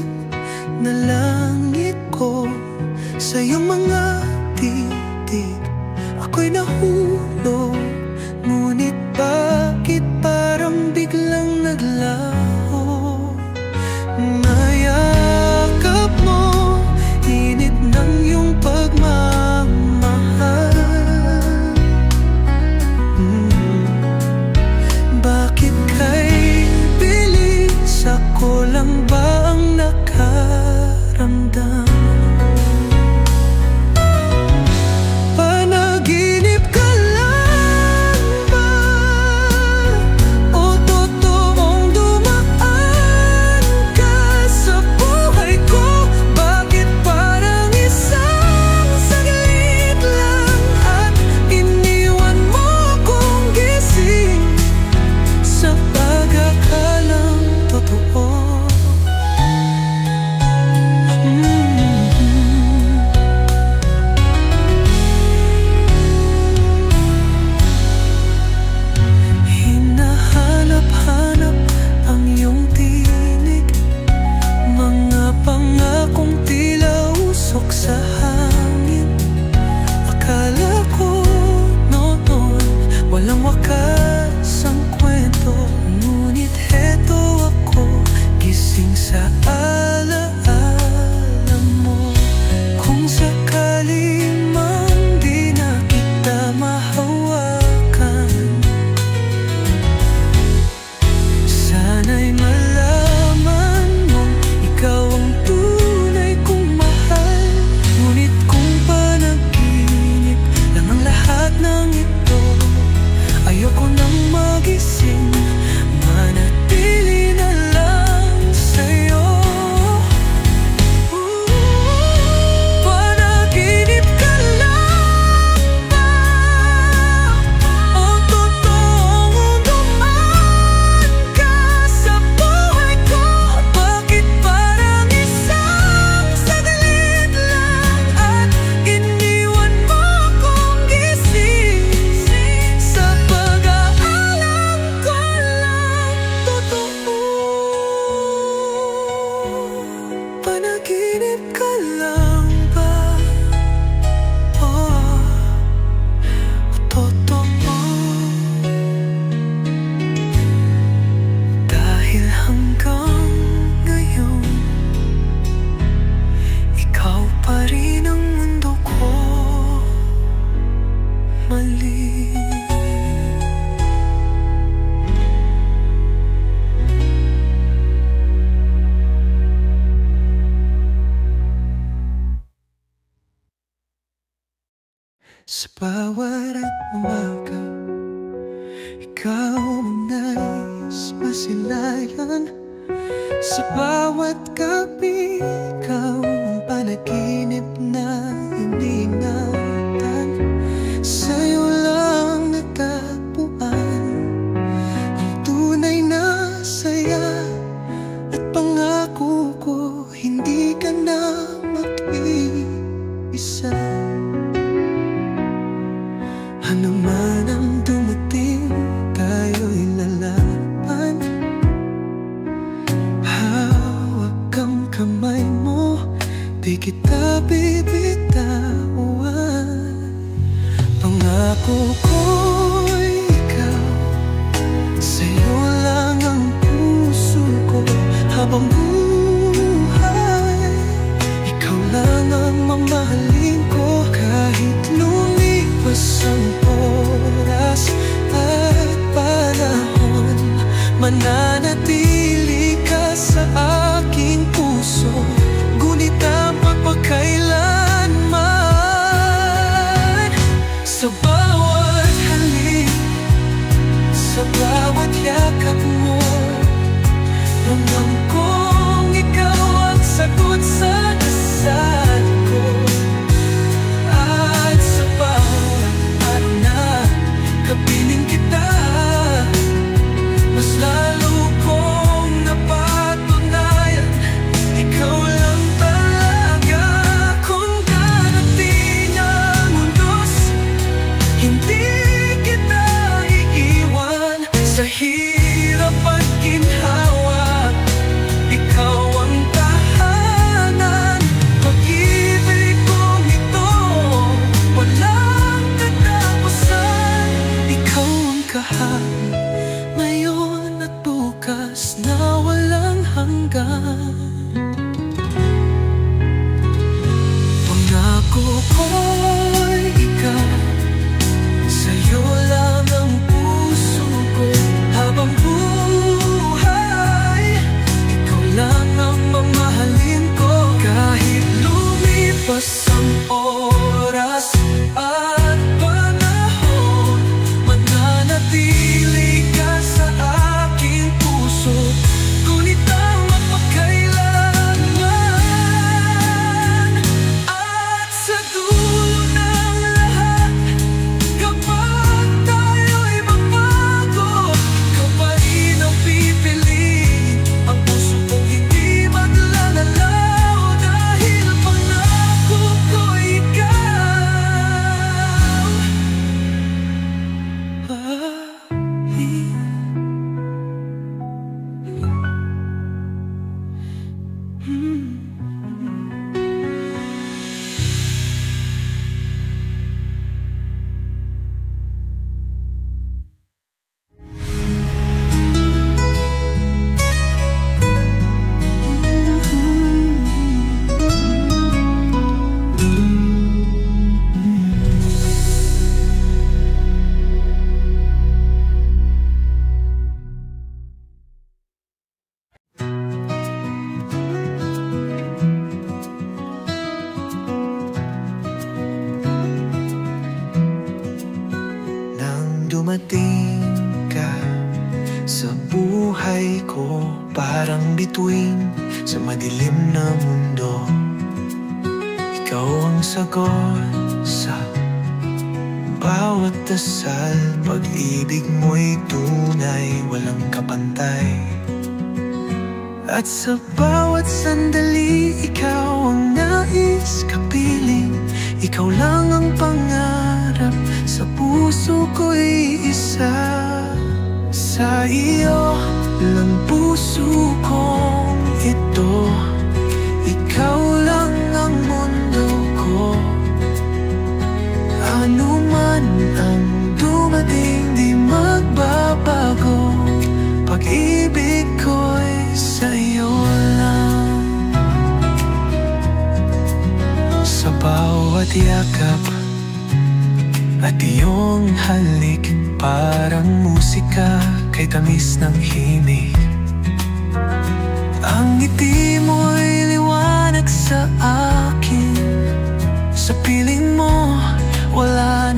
na langit ko. Sa iyong mga titig ako'y nahulog, ngunit bakit parang biglang naglaho? Mayakap mo, init ng iyong pagmamahal. Bakit kay bilis ako lang ba ang nakaramdam? Panaginip ka lang ba? O totoong dumaan ka sa buhay ko? Bakit parang isang saglit lang at iniwan mo kong gising sa pagkakalang totoo? Hinahanap-hanap ang iyong tinig, mga pangakong tila usok sa hangin. Akala ko noon walang wakas ang kwento, ngunit heto ako, gising sa alaala mo. Kung sakali man di na kita mahawakan, sana'y malaman mong ikaw ang tunay kong mahal. Ngunit kung panaginip lang ang lahat ng ito, ayoko nang magising, manatili na lang sa'yo. Sa bawat umaga, ikaw ang nais masilayan. Sa bawat gabi, ikaw ang panaginip na iniingatan. Sa'yo lang natagpuan ang tunay na saya. At pangako ko, hindi ka na mag-iisa. Ano man ang dumating, tayo'y lalaban. Hawak ang kamay mo, di kita bibitawan. Pangako ko'y ikaw, sa'yo lang ang puso ko. Habang buhay, ikaw lang ang mamahalin ko. Kahit lumipas ang oras at panahon, mananatili ka sa aking puso. Ngunit ang magpakailanman. Sa bawat halik, sa bawat yakap mo, ramdam kong ikaw ang sagot sa dasal ko. At sa bawat araw na kapiling kita, mas lalo kong napatunayan, ikaw lang talaga. Kung darating ang unos, hindi kita iiwan. Sa hirap at ginhawa, ikaw ang tahanan. Pag-ibig kong ito, walang katapusan. Ikaw ang kahapon, ngayon at bukas na walang hanggan. Pangako ko'y ikaw, sa'yo lang ang puso ko. Habang buhay, ikaw lang ang mamahalin ko. Kahit lumipas ang oras at panahon, mananatili ka sa aking puso. Ngunit ang magpakailanman. At sa dulo ng lahat, kapag tayo'y magbago, ikaw pa rin ang pipiliin. Ang puso kong hindi maglalalaw, dahil pangako ko ikaw. Nang dumating ka sa buhay ko, parang bituin sa madilim na mundo. Ikaw ang sagot sa bawat dasal. Pag-ibig mo'y tunay, walang kapantay. At sa bawat sandali, ikaw ang nais kapiling. Ikaw lang ang pangarap sa puso ko'y isa. Sa iyo lang puso kong ito, ikaw lang ang mundo ko. Ano man ang dumating, di magbabago. Pag-ibig ko'y sa'yo lang. Sa bawat yakap at iyong halik, parang musika kay tamis ng himig. Ang ngiti mo'y liwanag sa akin. Sa piling mo, wala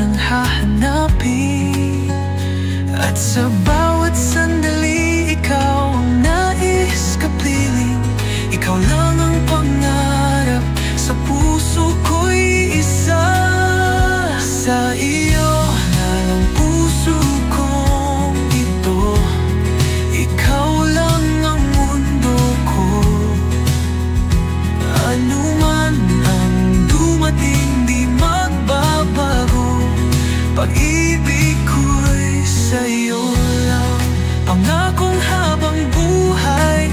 Sa bawat sandali, ikaw ang nais kapiling. Ikaw lang ang pangarap sa puso ko'y isa. Sa iyo na ang puso kong ito. Ikaw lang ang mundo ko. Ano man ang dumating, di magbabago. Pag-ibig ko'y sa'yo lang. Pangakong habang buhay,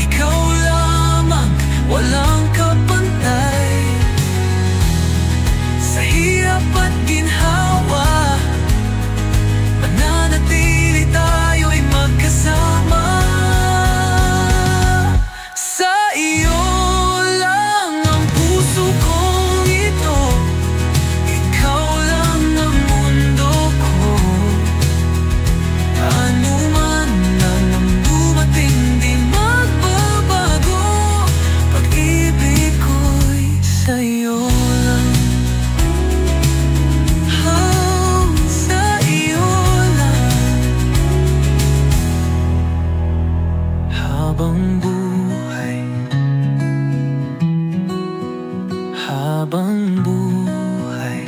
ikaw lamang, walang kapantay. Sa hirap at ginhawa, mananatili tayo'y magkasama. Sa iyo lang ang puso kong ito. Ikaw lang ang mundo ko. Ano man ang dumating, di magbabago. Pag-ibig ko'y sa'yo lang. Oh, sa iyo lang. Habang buhay, habang buhay.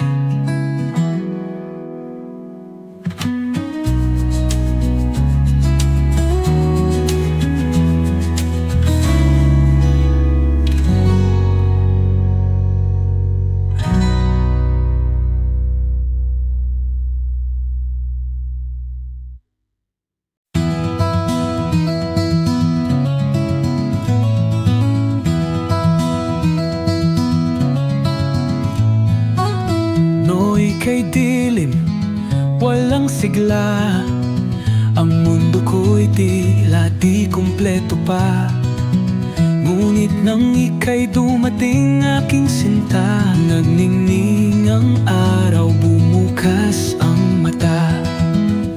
Nooy kay dilim, walang sigla. Ang mundo ko'y tila di kumpleto pa. Ngunit nang ika'y dumating, aking sinta, nagningning ang araw, bumukas ang mata.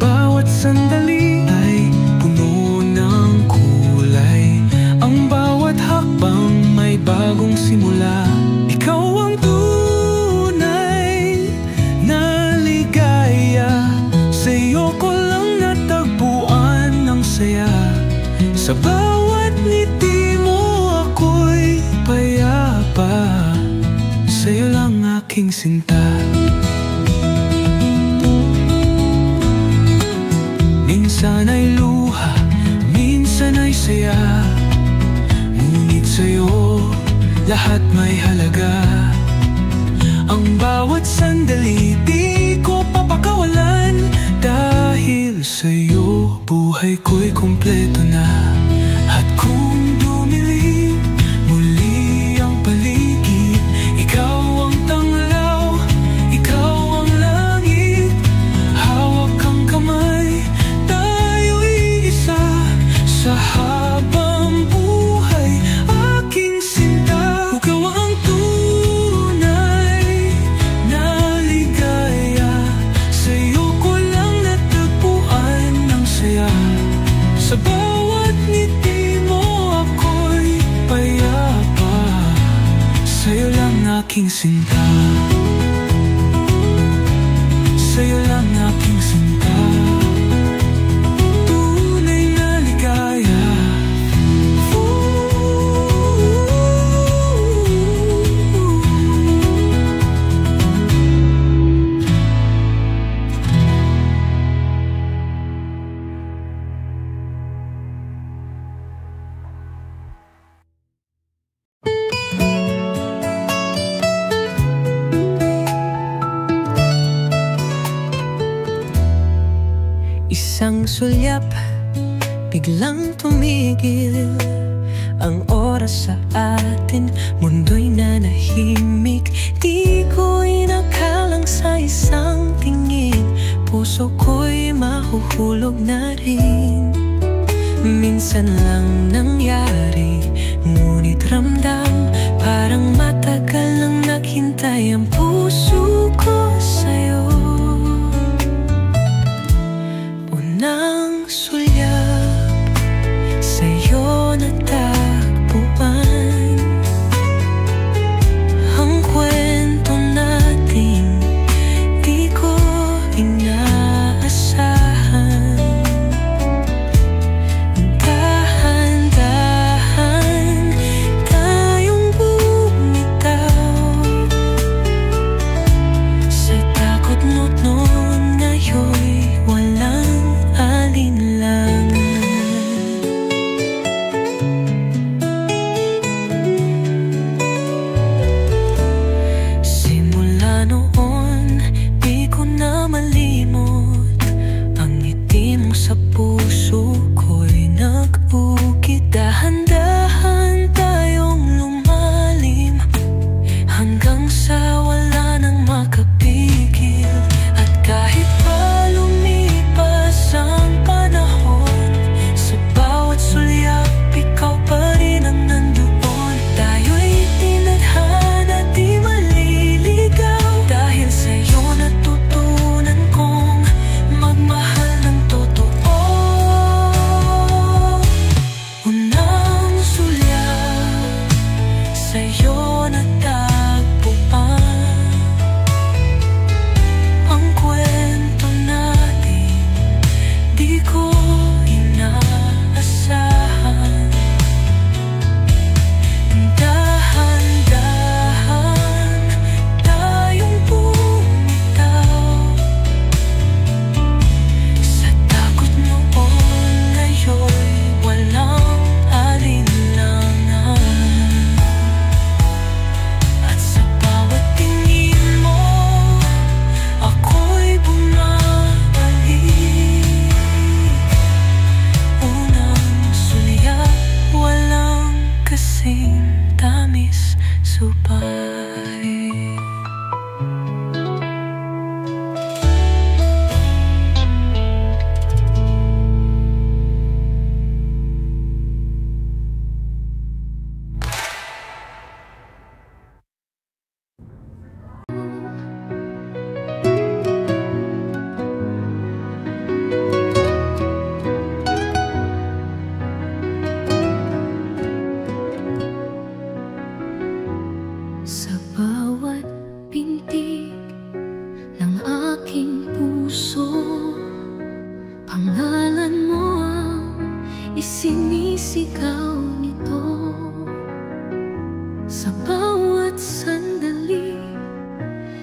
Bawat sandali ay puno ng kulay. Ang bawat hakbang may bagong simula. Ikaw ang tunay na ligaya. Sa'yo ko lang natagpuan ang saya. Sa bawat ngiti mo ako'y payapa. Sa'yo lang aking sinta. Minsan ay luha, minsan ay saya. Ngunit sa'yo lahat may halaga. Ang bawat sandali di ko papakawalan. Dahil sa'yo buhay ko'y kumpleto na. At kung dumilim muli ang paligid, ikaw ang tanglaw, ikaw ang langit. Hawak ang kamay, tayo'y isa. Sa habang buhay, aking sinta. Ikaw ang tunay na ligaya. Sa'yo ko lang natagpuan ang saya. Sa bawat ngiti mo ako'y payapa. Sa'yo lang aking sinta. Sa'yo lang aking sinta. Tunay na ligaya. Isang sulyap, biglang tumigil ang oras sa atin. Mundo'y nanahimik, di ko inakalang sa isang tingin. Puso ko'y mahuhulog na rin. Minsan lang nangyari, ngunit ramdam parang matagal nang naghintay ang puso ko sa'yo. Unang sulyap, sa'yo natagpuan ang kwento natin, di ko inaasahan. isinisigaw nito. Sa bawat sandali,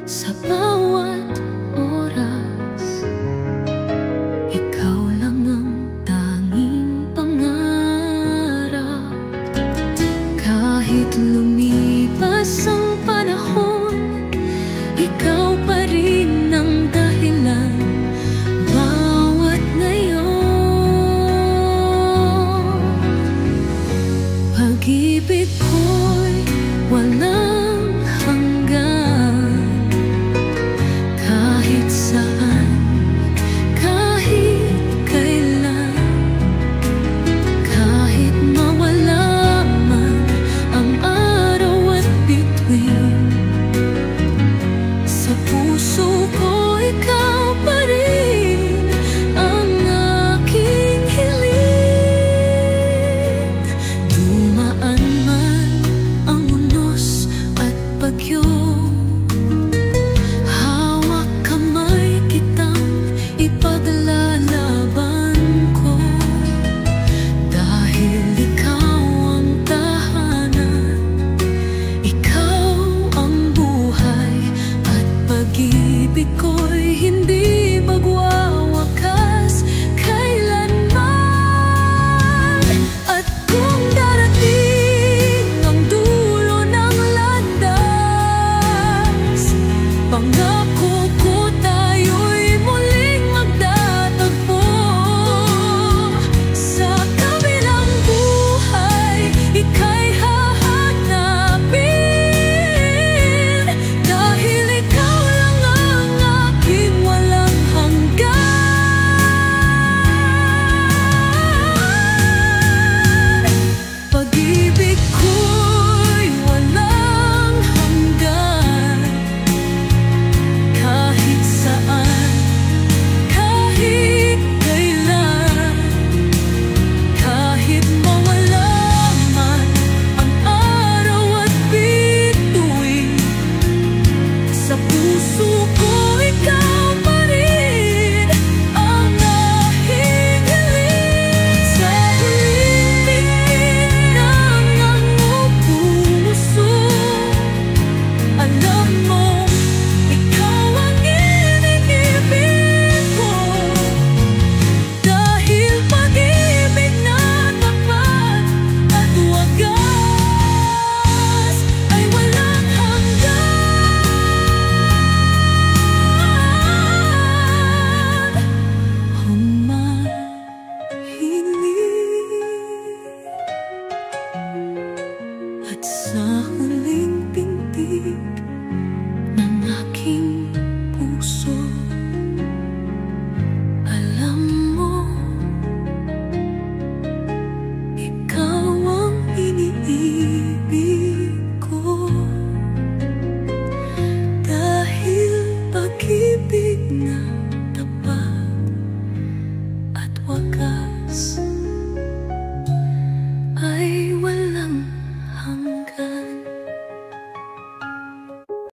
sa bawat oras, ikaw lang ang tanging pangarap. Kahit